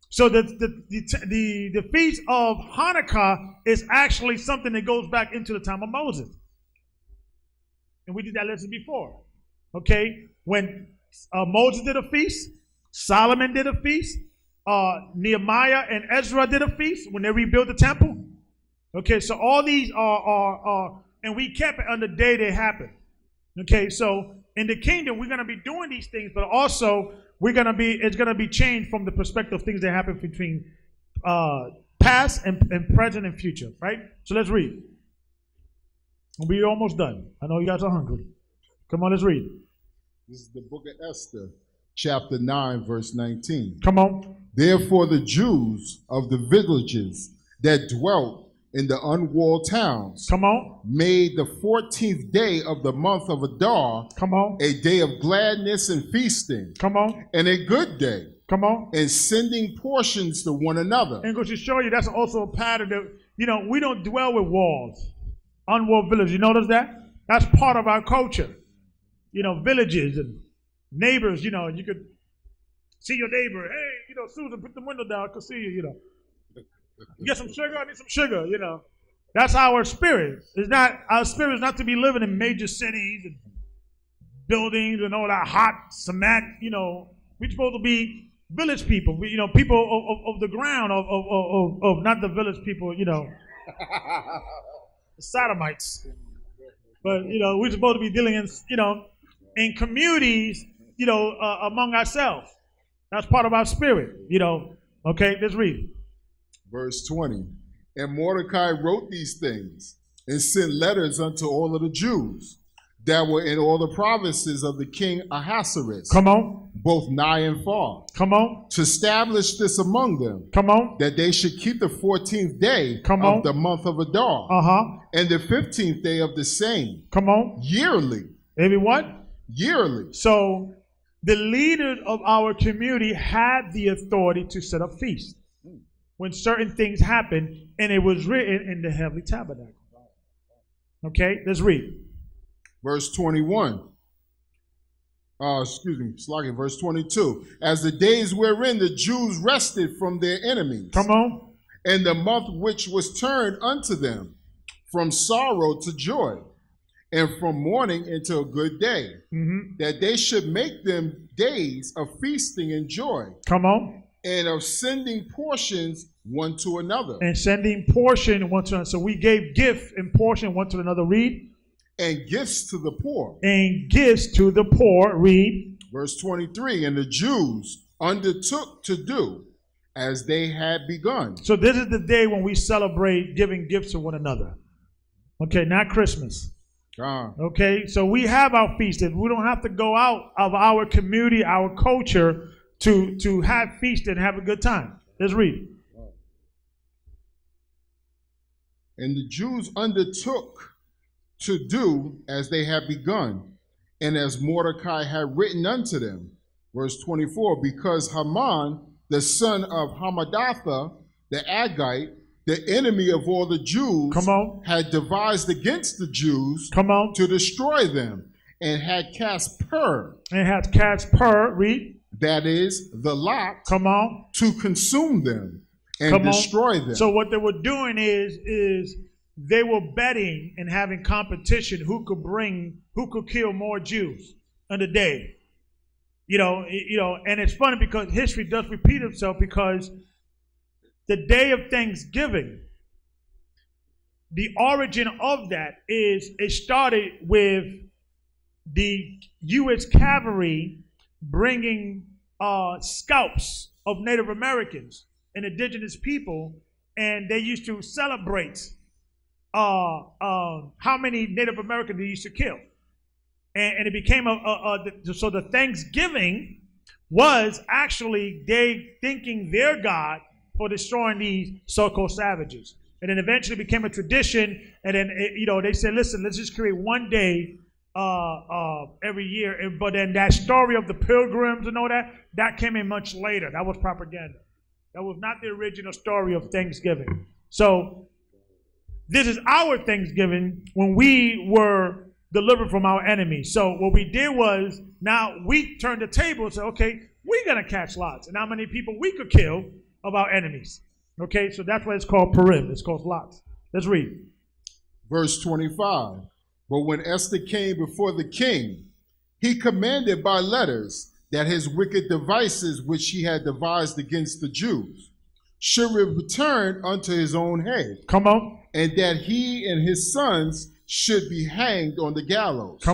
So the feast of Hanukkah is actually something that goes back into the time of Moses. And we did that lesson before. Okay? When Moses did a feast, Solomon did a feast, Nehemiah and Ezra did a feast when they rebuilt the temple. Okay, so all these are and we kept it on the day they happened. Okay, so in the kingdom, we're going to be doing these things, but also it's going to be changed from the perspective of things that happen between past and present and future, right? So let's read. We're almost done. I know you guys are hungry. Come on, let's read. This is the book of Esther, chapter 9, verse 19. Come on. Therefore the Jews of the villages that dwelt in the unwalled towns, come on, made the 14th day of the month of Adar, come on, a day of gladness and feasting, come on, and a good day, come on, and sending portions to one another. And go to show you that's also a pattern that, we don't dwell with walls, unwalled villages. You notice that? That's part of our culture. Villages and neighbors, you could see your neighbor. Hey, Susan, put the window down. I can see you, You get some sugar? I need some sugar, That's our spirit. Our spirit is not to be living in major cities and buildings and all that hot cement, We're supposed to be village people, people of the ground, of not the village people, the sodomites. But, we're supposed to be dealing in communities, among ourselves. That's part of our spirit, Okay, let's read. Verse 20, and Mordecai wrote these things and sent letters unto all of the Jews that were in all the provinces of the king Ahasuerus. Come on. Both nigh and far. Come on. To establish this among them. Come on. That they should keep the 14th day of the month of Adar. And the 15th day of the same. Come on. Yearly. Every what? Yearly. So the leaders of our community had the authority to set up feasts when certain things happen, and it was written in the heavenly tabernacle. Okay, let's read. Verse 21. Verse 22. As the days wherein the Jews rested from their enemies. Come on. And the month which was turned unto them from sorrow to joy, and from mourning into a good day, that they should make them days of feasting and joy. Come on. And of sending portions one to another. And sending portion one to another. So we gave gift and portion one to another. Read. And gifts to the poor. And gifts to the poor. Read. Verse 23. And the Jews undertook to do as they had begun. So this is the day when we celebrate giving gifts to one another. Okay, not Christmas. Okay, so we have our feasts. We don't have to go out of our community, our culture, to have feast and have a good time. Let's read. And the Jews undertook to do as they had begun, and as Mordecai had written unto them. Verse 24, because Haman, the son of Hammedatha, the Agite, the enemy of all the Jews, had devised against the Jews to destroy them, and had cast Pur. Read. That is, the lot, to consume them and destroy them. So what they were doing is they were betting and having competition who could kill more Jews in a day. And it's funny because history does repeat itself, because the day of Thanksgiving, the origin of that is it started with the U.S. cavalry bringing scalps of Native Americans and indigenous people, and they used to celebrate how many Native Americans they used to kill. And it became so the Thanksgiving was actually they thanking their God for destroying these so-called savages. And then eventually became a tradition. And then, they said, listen, let's just create one day every year. But then that story of the pilgrims and all that came in much later. That was propaganda. That was not the original story of Thanksgiving. So this is our Thanksgiving when we were delivered from our enemies. So what we did was, now we turned the table and said, okay, we're going to catch lots. And how many people we could kill of our enemies. Okay, so that's why it's called Purim. It's called lots. Let's read. Verse 25. But when Esther came before the king, he commanded by letters that his wicked devices which he had devised against the Jews should return unto his own head. And that he and his sons should be hanged on the gallows.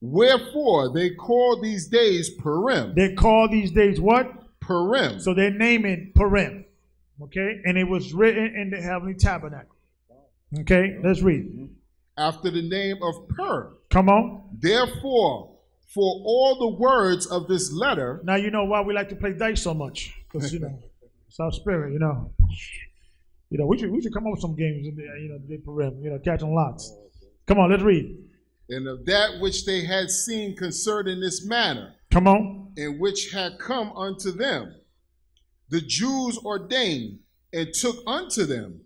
Wherefore they call these days Purim. They call these days what? Purim. So they name it Purim. Okay? And it was written in the heavenly tabernacle. Okay? Let's read. After the name of Pur. Therefore, for all the words of this letter. Now you know why we like to play dice so much. Because, it's our spirit, we should come up with some games in the Purim, catching lots. Come on, let's read. And of that which they had seen concerning this manner. And which had come unto them, the Jews ordained and took unto them,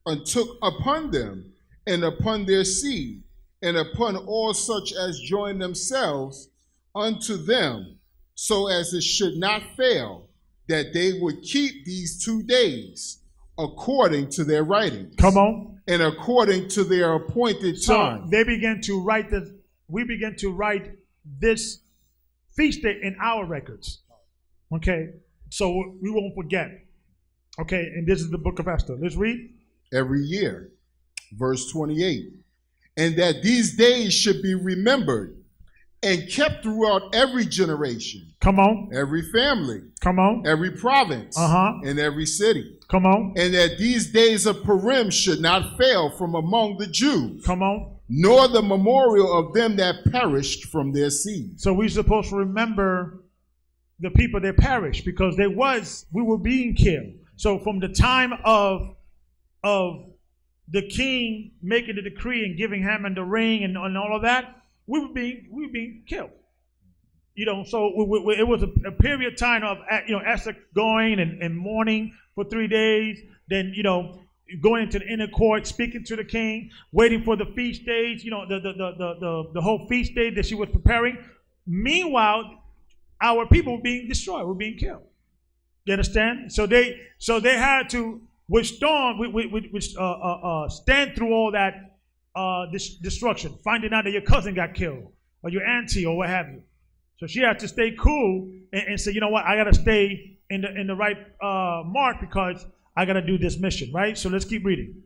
and took upon them, and upon their seed, and upon all such as join themselves unto them, so as it should not fail, that they would keep these 2 days according to their writings. And according to their appointed time. So they began to write we began to write this feast day in our records. Okay, so we won't forget. Okay, and this is the book of Esther. Let's read. Every year, verse 28. And that these days should be remembered and kept throughout every generation. Every family. Every province. And every city. And that these days of Purim should not fail from among the Jews. Nor the memorial of them that perished from their seed. So we're supposed to remember the people that perished, because we were being killed. So from the time of the king making the decree and giving Haman the ring and all of that, we were being killed. So it was a period of time of Esther going and mourning for 3 days, then going into the inner court, speaking to the king, waiting for the feast days, the whole feast day that she was preparing. Meanwhile, our people were being destroyed, were being killed. You understand? So they had to stand through all that destruction, finding out that your cousin got killed or your auntie or what have you. So she had to stay cool and say, you know what, I got to stay in the right mark, because I got to do this mission, right? So let's keep reading.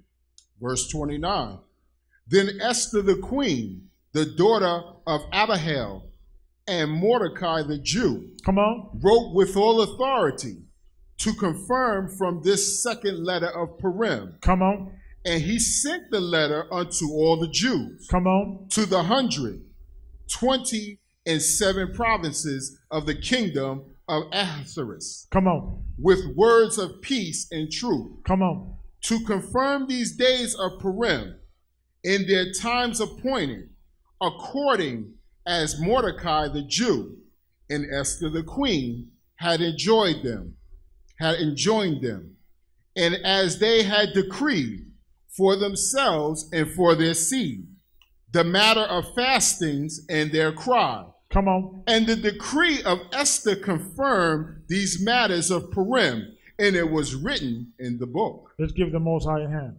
Verse 29. Then Esther the queen, the daughter of Abihail, and Mordecai the Jew, wrote with all authority to confirm from this second letter of Purim. And he sent the letter unto all the Jews. To the 127 provinces of the kingdom of Ahasuerus. With words of peace and truth. To confirm these days of Purim in their times appointed, according as Mordecai the Jew and Esther the queen had enjoined them. and as they had decreed for themselves and for their seed, the matter of fastings and their cry. Come on. And the decree of Esther confirmed these matters of Purim, and it was written in the book. Let's give the Most High a hand.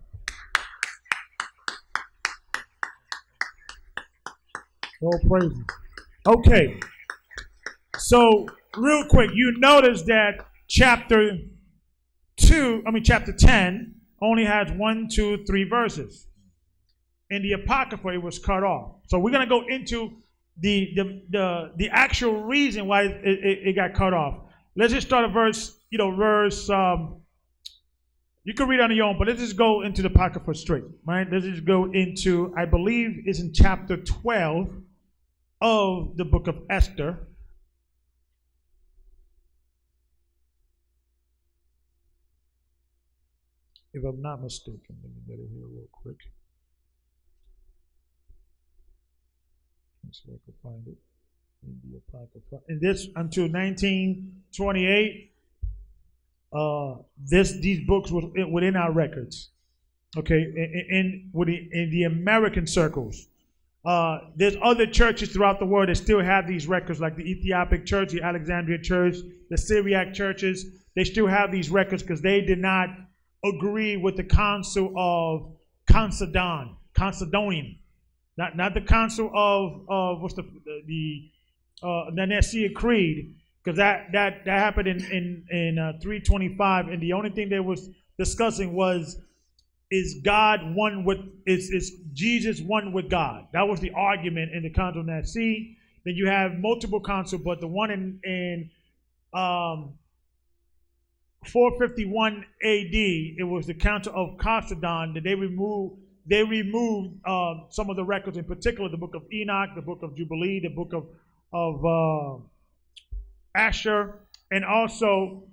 All praises. Okay. So, real quick, you notice that chapter 10 only has 1, 2, 3 verses. In the Apocrypha, it was cut off. So we're going to go into the actual reason why it got cut off. Let's just start at verse, you can read on your own, but let's just go into the Apocrypha straight, right? Let's just go into, I believe it's in chapter 12 of the book of Esther. If I'm not mistaken, let me get it here real quick. So I can find it in the Apocrypha. And this until 1928, these books were within our records. Okay, in the American circles. There's other churches throughout the world that still have these records, like the Ethiopic Church, the Alexandria Church, the Syriac churches. They still have these records because they did not agree with the Council of Chalcedonian. Not the Council of what's the Nicene Creed, because that happened in 325, and the only thing they was discussing was, is Jesus one with God? That was the argument in the Council of Nicene. Then you have multiple councils, but the one in 451 AD, it was the Council of Chalcedon that they removed some of the records, in particular the book of Enoch, the book of Jubilee, the book of Asher, and also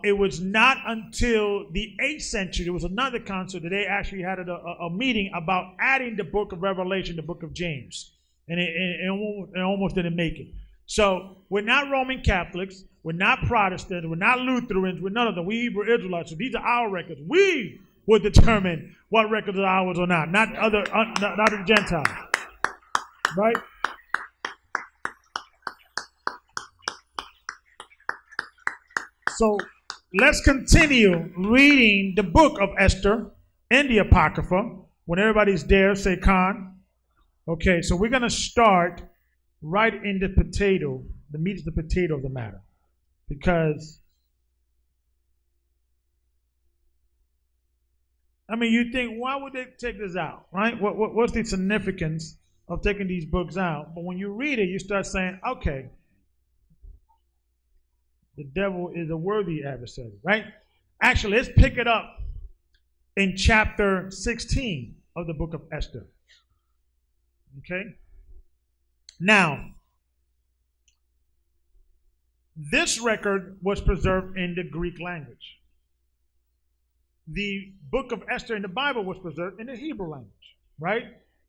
it was not until the 8th century, there was another council that they actually had a meeting about adding the book of Revelation, the book of James, and it almost didn't make it. So we're not Roman Catholics, we're not Protestants, we're not Lutherans, we're none of them. We Hebrew Israelites, so these are our records. We will determine what records are ours or not the Gentiles, right? So let's continue reading the book of Esther in the Apocrypha. When everybody's there, say Khan. Okay, so we're going to start right in the potato. The meat is the potato of the matter. Because, you think, why would they take this out, right? What's the significance of taking these books out? But when you read it, you start saying, okay, the devil is a worthy adversary, right? Actually, let's pick it up in chapter 16 of the book of Esther. Okay? Now, this record was preserved in the Greek language. The book of Esther in the Bible was preserved in the Hebrew language, right?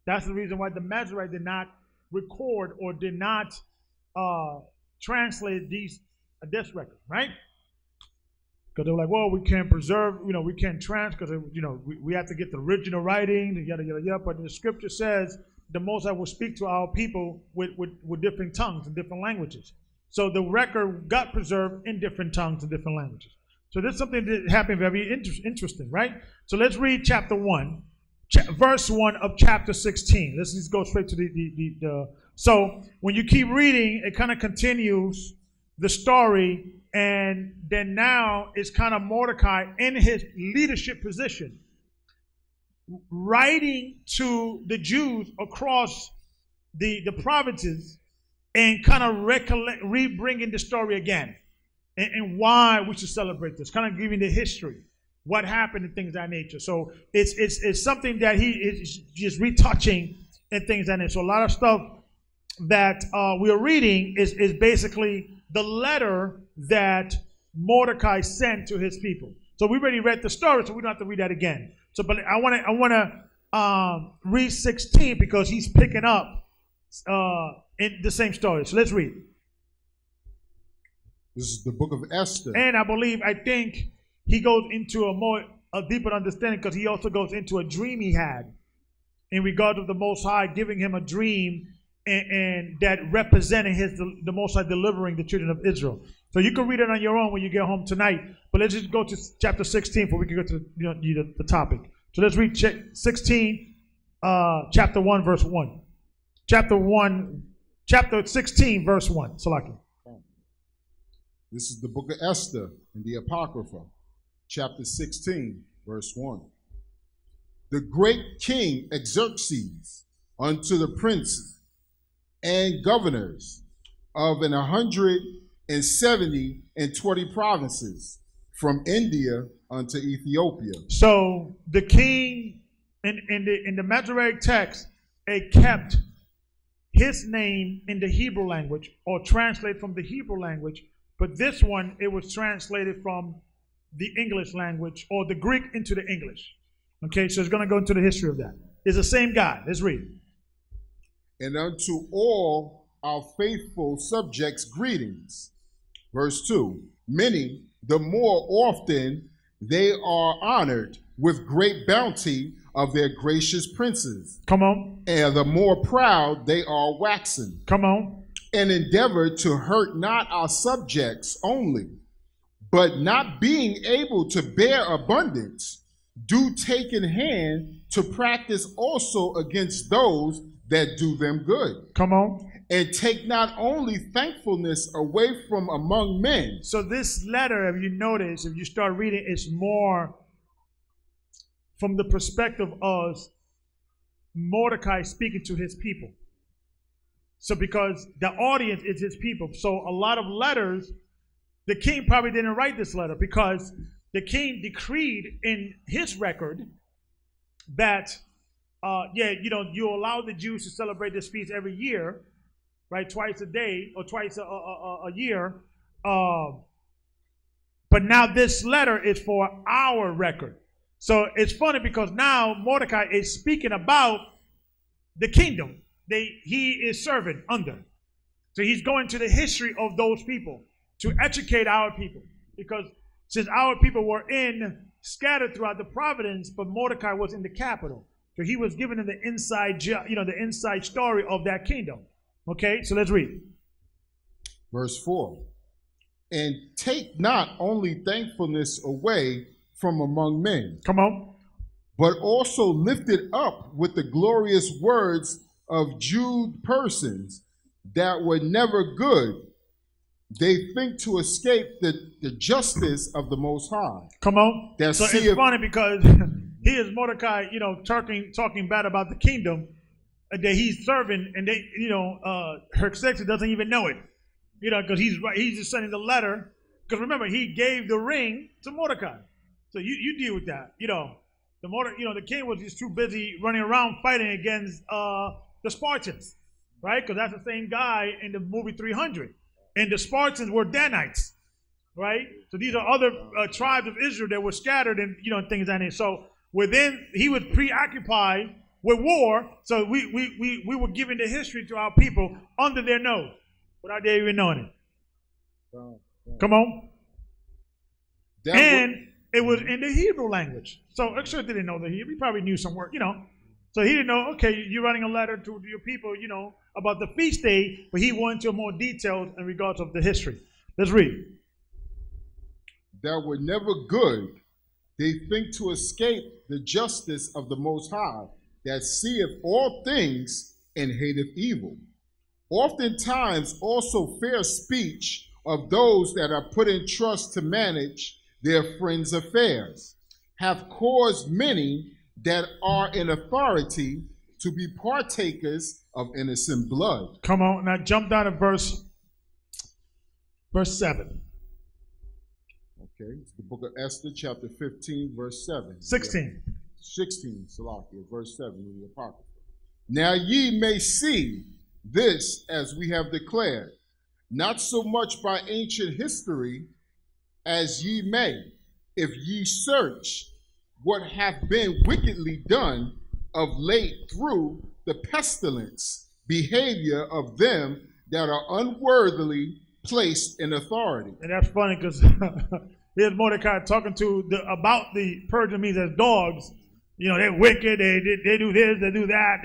That's the reason why the Masoretes did not record or did not translate this record, right? Because they were like, well, we can't preserve, we can't because, we have to get the original writing, yada, yada, yada. But the scripture says the Most High will speak to our people with different tongues and different languages. So the record got preserved in different tongues and different languages. So this is something that happened very interesting, right? So let's read chapter 1, verse 1 of chapter 16. Let's just go straight to the So when you keep reading, it kind of continues the story, and then now it's kind of Mordecai in his leadership position, writing to the Jews across the provinces and kind of re-bringing the story again and why we should celebrate this, kind of giving the history, what happened and things of that nature. So it's something that he is just retouching and things like that. So a lot of stuff that we're reading is basically the letter that Mordecai sent to his people. So we already read the story, so we don't have to read that again. So, but I want to read 16 because he's picking up in the same story. So let's read. This is the book of Esther. And I think he goes into a deeper understanding, because he also goes into a dream he had in regard of the Most High giving him a dream, and that representing the Most High delivering the children of Israel. So you can read it on your own when you get home tonight. But let's just go to chapter 16 before we can go to the topic. So let's read 16, chapter 1, verse 1. Chapter 16, verse 1. Salaki. This is the book of Esther in the Apocrypha, chapter 16, verse 1. The great king Xerxes unto the princes and governors of 170 and 20 provinces from India unto Ethiopia. So the king in the Masoretic text, it kept his name in the Hebrew language, or translated from the Hebrew language, but this one, it was translated from the English language, or the Greek into the English. Okay, so it's going to go into the history of that. It's the same guy. Let's read. And unto all our faithful subjects greetings. Verse 2. Many, the more often they are honored with great bounty of their gracious princes. Come on. And the more proud they are waxen. Come on. And endeavor to hurt not our subjects only, but not being able to bear abundance, do take in hand to practice also against those that do them good. Come on. And take not only thankfulness away from among men. So this letter, if you notice, if you start reading, it's more from the perspective of Mordecai speaking to his people. So because the audience is his people. So a lot of letters, the king probably didn't write this letter, because the king decreed in his record that, you allow the Jews to celebrate this feast every year, right? Twice a day or twice a year. But now this letter is for our record. So it's funny because now Mordecai is speaking about the kingdom he is serving under. So he's going to the history of those people to educate our people. Because since our people were scattered throughout the province, but Mordecai was in the capital. So he was giving them the inside story of that kingdom. Okay, so let's read. Verse 4. And take not only thankfulness away from among men. Come on. But also lift it up with the glorious words of Jude persons that were never good. They think to escape the justice of the Most High. Come on. So it's funny because here's Mordecai, talking bad about the kingdom that he's serving, and Xerxes doesn't even know it, because he's just sending the letter. Because remember, he gave the ring to Mordecai, so you deal with that. The king was just too busy running around fighting against the Spartans, right? Because that's the same guy in the movie 300. And the Spartans were Danites, right? So these are other tribes of Israel that were scattered and things like that. So he was preoccupied with war. So we were giving the history to our people under their nose without they even knowing it. Come on. It was in the Hebrew language. So Xerxes didn't know the Hebrew. He probably knew some word, So he didn't know, okay, you're writing a letter to your people, about the feast day, but he went into more details in regards of the history. Let's read. That were never good, they think to escape the justice of the Most High, that seeth all things and hateth evil. Oftentimes also fair speech of those that are put in trust to manage their friends' affairs, have caused many that are in authority to be partakers of innocent blood. Come on, now jump down to verse 7. Okay, it's the book of Esther, chapter 15, verse 7. 16. 16, Salakia, verse 7 in the Apocrypha. Now ye may see this as we have declared, not so much by ancient history as ye may, if ye search what hath been wickedly done of late through the pestilence behavior of them that are unworthily placed in authority. And that's funny because Here's Mordecai talking to about the Persian means as dogs. You know, they're wicked, they do this, they do that,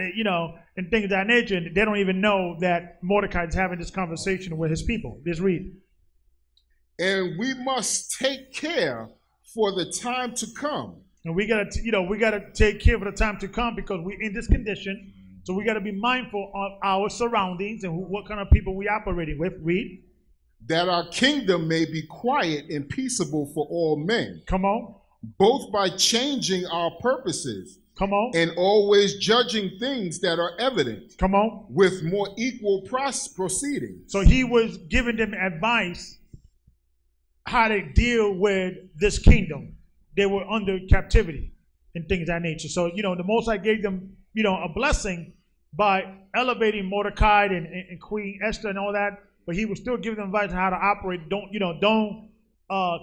and things of that nature. And they don't even know that Mordecai is having this conversation with his people. Just read. And we must take care for the time to come. And we gotta take care for the time to come because we're in this condition. So we gotta be mindful of our surroundings and what kind of people we operating with. Read. That our kingdom may be quiet and peaceable for all men. Come on. Both by changing our purposes. Come on. And always judging things that are evident. Come on. With more equal proceedings. So he was giving them advice how to deal with this kingdom. They were under captivity and things of that nature. So, the Most High gave them, a blessing by elevating Mordecai and Queen Esther and all that. But he was still giving them advice on how to operate. Don't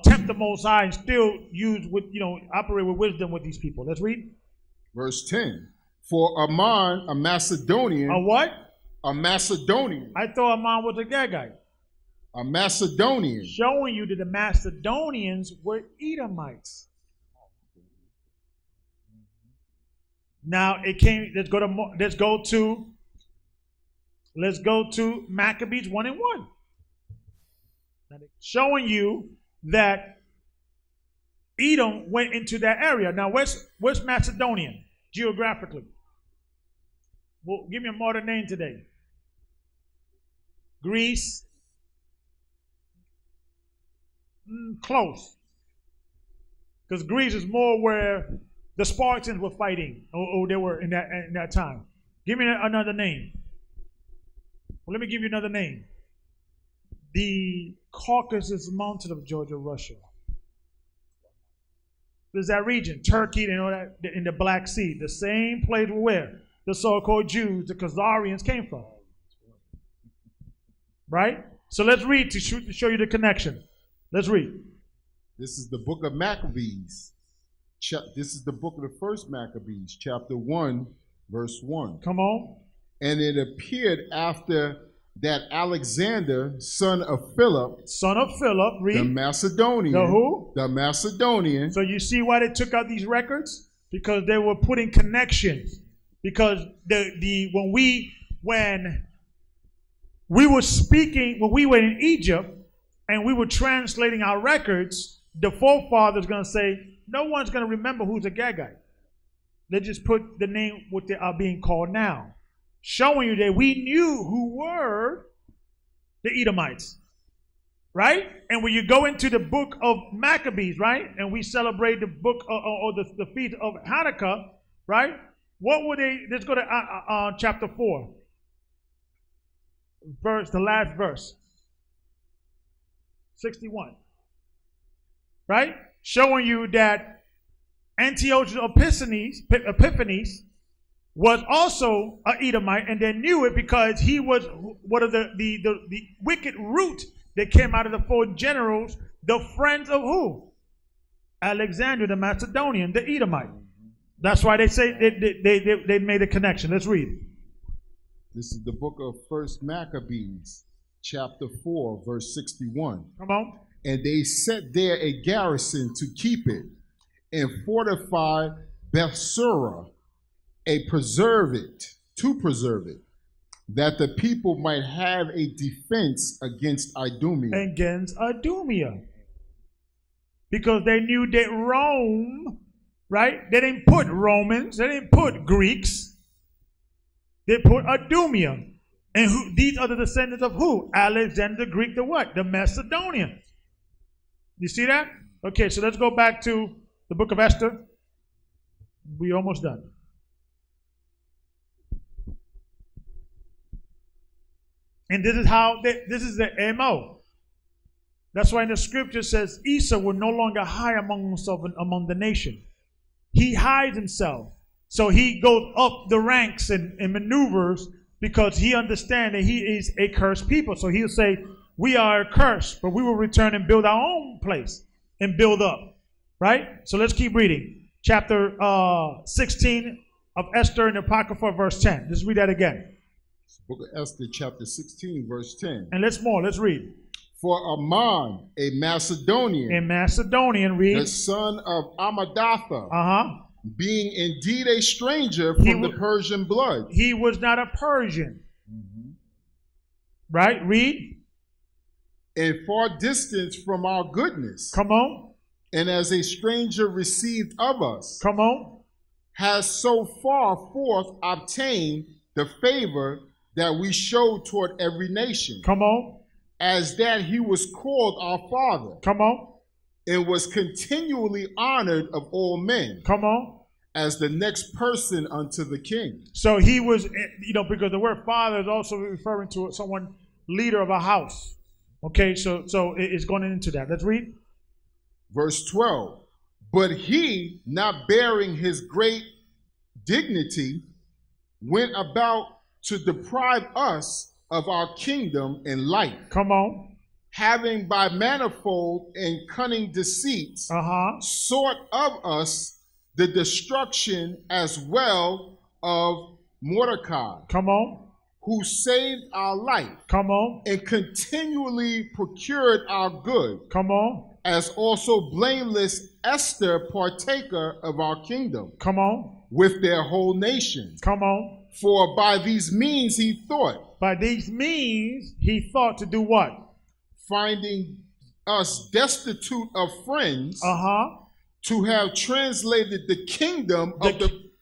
tempt the Most High and still operate with wisdom with these people. Let's read. Verse 10. For Ammon, a Macedonian. A what? A Macedonian. I thought Ammon was a Gaggite. A Macedonian. Showing you that the Macedonians were Edomites. Now it came. Let's go to Maccabees 1:1. Showing you that Edom went into that area. Now, where's Macedonian geographically? Well, give me a modern name today. Greece. Close. Because Greece is more where the Spartans were fighting, or they were in that time. Give me another name. Well, let me give you another name. The Caucasus Mountain of Georgia, Russia. There's that region, Turkey, and all that, in the Black Sea. The same place where the so-called Jews, the Khazarians, came from. Right? So let's read to show you the connection. Let's read. This is the book of Maccabees. This is the book of the first Maccabees, chapter 1, verse 1. Come on. And it appeared after that Alexander, son of Philip, read. The Macedonian. The who? The Macedonian. So you see why they took out these records? Because they were putting connections. Because when we were speaking, when we were in Egypt and we were translating our records, the forefathers going to say, no one's going to remember who's a Gaggite. They just put the name what they are being called now. Showing you that we knew who were the Edomites, right? And when you go into the book of Maccabees, right, and we celebrate the book or the feast of Hanukkah, right? What were they? Let's go to chapter 4, the last verse, 61, right? Showing you that Antiochus Epiphanes was also an Edomite, and they knew it because he was one of the wicked root that came out of the four generals, the friends of who? Alexander the Macedonian, the Edomite. That's why they say they made a connection. Let's read. This is the book of First Maccabees, chapter 4, verse 61. Come on. And they set there a garrison to keep it, and fortify Bethsura, to preserve it, that the people might have a defense against Idumea. Because they knew that Rome, right? They didn't put Romans, they didn't put Greeks. They put Idumea. And these are the descendants of who? Alexander the Greek, the what? The Macedonians. You see that? Okay, so let's go back to the book of Esther. We're almost done. And this is the MO. That's why in the scripture says Esau will no longer hide among himself and among the nation. He hides himself. So he goes up the ranks and maneuvers because he understands that he is a cursed people. So he'll say, we are cursed, but we will return and build our own place and build up. Right? So let's keep reading. Chapter 16 of Esther and Apocrypha, verse 10. Let's read that again. Book of Esther, chapter 16, verse 10. And let's read. For Ammon, a Macedonian. A Macedonian, read. The son of Amadatha. Being indeed a stranger from the Persian blood. He was not a Persian. Right? Read. And far distance from our goodness. Come on. And as a stranger received of us. Come on. Has so far forth obtained the favor that we showed toward every nation. Come on. As that he was called our father. Come on. And was continually honored of all men. Come on. As the next person unto the king. So he was, because the word father is also referring to someone, leader of a house. Okay, so it's going into that. Let's read. Verse 12. But he, not bearing his great dignity, went about to deprive us of our kingdom and life. Come on. Having by manifold and cunning deceits sought of us the destruction as well of Mordecai. Come on. Who saved our life. Come on. And continually procured our good. Come on. As also blameless Esther, partaker of our kingdom. Come on. With their whole nation. Come on. For by these means he thought. By these means he thought to do what? Finding us destitute of friends. To have translated the kingdom of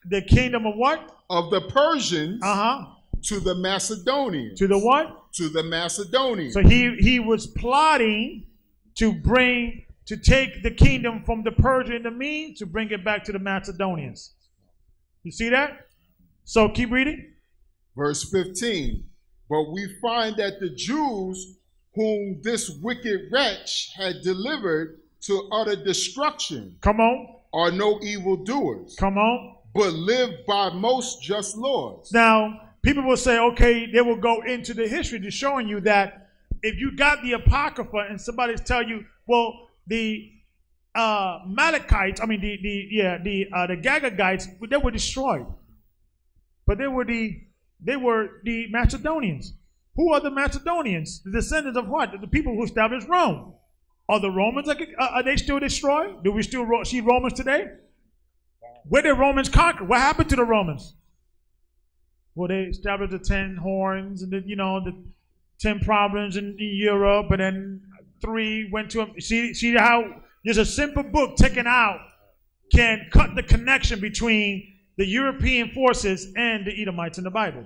the kingdom of what? Of the Persians. To the Macedonians. To the what? To the Macedonians. So he was plotting to take the kingdom from the Persian and the Medes to bring it back to the Macedonians. You see that? So keep reading. Verse 15. But we find that the Jews whom this wicked wretch had delivered to utter destruction. Come on. Are no evildoers. Come on. But live by most just laws. Now, people will say, okay, they will go into the history to showing you that if you got the Apocrypha and somebody's tell you, well, the Malachites, the Gagites, they were destroyed. But they were the Macedonians. Who are the Macedonians? The descendants of what? The people who established Rome. Are the Romans, are they still destroyed? Do we still see Romans today? Where did Romans conquer? What happened to the Romans? Well, they established the 10 horns and the 10 provinces in Europe, and then 3 went to them. See how there's a simple book taken out can cut the connection between the European forces and the Edomites in the Bible.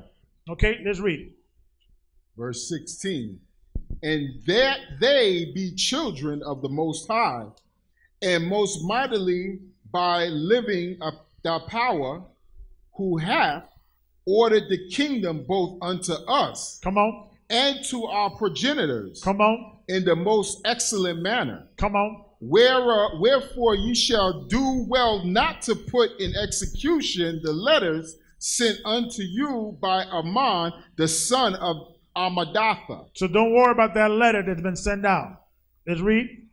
Okay, let's read. Verse 16. And that they be children of the Most High, and most mightily by living of the power, who hath ordered the kingdom both unto us. Come on. And to our progenitors. Come on. In the most excellent manner. Come on. Wherefore ye shall do well not to put in execution the letters sent unto you by Ammon, the son of Amadatha. So don't worry about that letter that's been sent out. Let's read.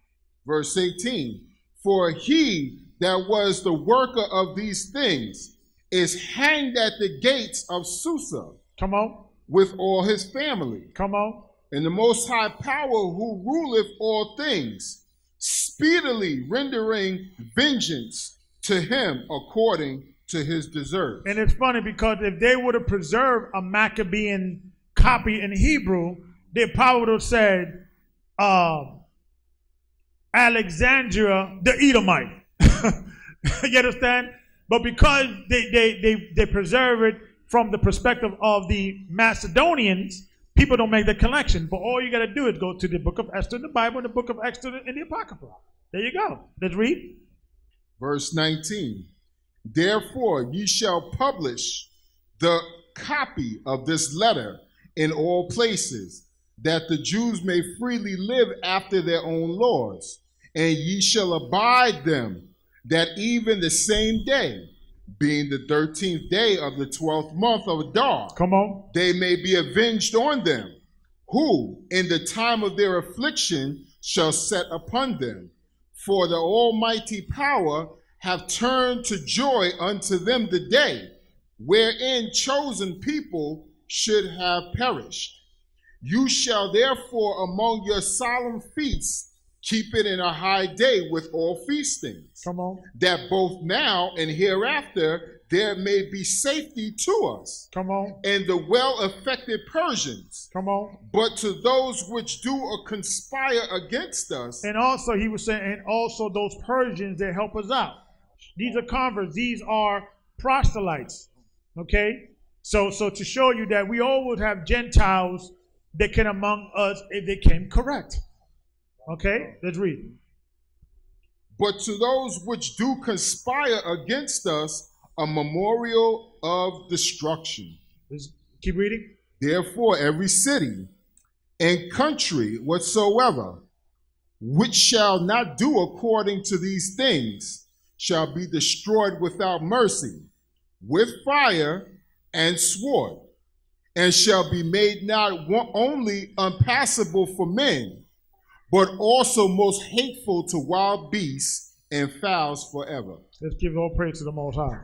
Verse 18. For he that was the worker of these things is hanged at the gates of Susa. Come on. With all his family. Come on. And the Most High Power who ruleth all things, speedily rendering vengeance to him according to his desert. And it's funny because if they would have preserved a Maccabean copy in Hebrew, they probably would have said Alexandria the Edomite. You understand? But because they preserve it from the perspective of the Macedonians, people don't make the connection. But all you got to do is go to the book of Esther in the Bible and the book of Esther in the Apocrypha. There you go. Let's read. Verse 19. Therefore ye shall publish the copy of this letter in all places, that the Jews may freely live after their own laws. And ye shall abide them, that even the same day, being the 13th day of the 12th month of Adar, come on, they may be avenged on them, who in the time of their affliction shall set upon them. For the almighty power have turned to joy unto them the day, wherein chosen people should have perished. You shall therefore among your solemn feasts keep it in a high day with all feastings. Come on. That both now and hereafter there may be safety to us. Come on. And the well-affected Persians. Come on. But to those which do or conspire against us. And also he was saying, and also those Persians that help us out. These are converts. These are proselytes. Okay? So to show you that we all would have Gentiles that can among us if they came correct. Okay? Let's read. But to those which do conspire against us, a memorial of destruction. Let's keep reading. Therefore, every city and country whatsoever, which shall not do according to these things, shall be destroyed without mercy, with fire and sword, and shall be made not only unpassable for men, but also most hateful to wild beasts and fowls forever. Let's give all praise to the Most High.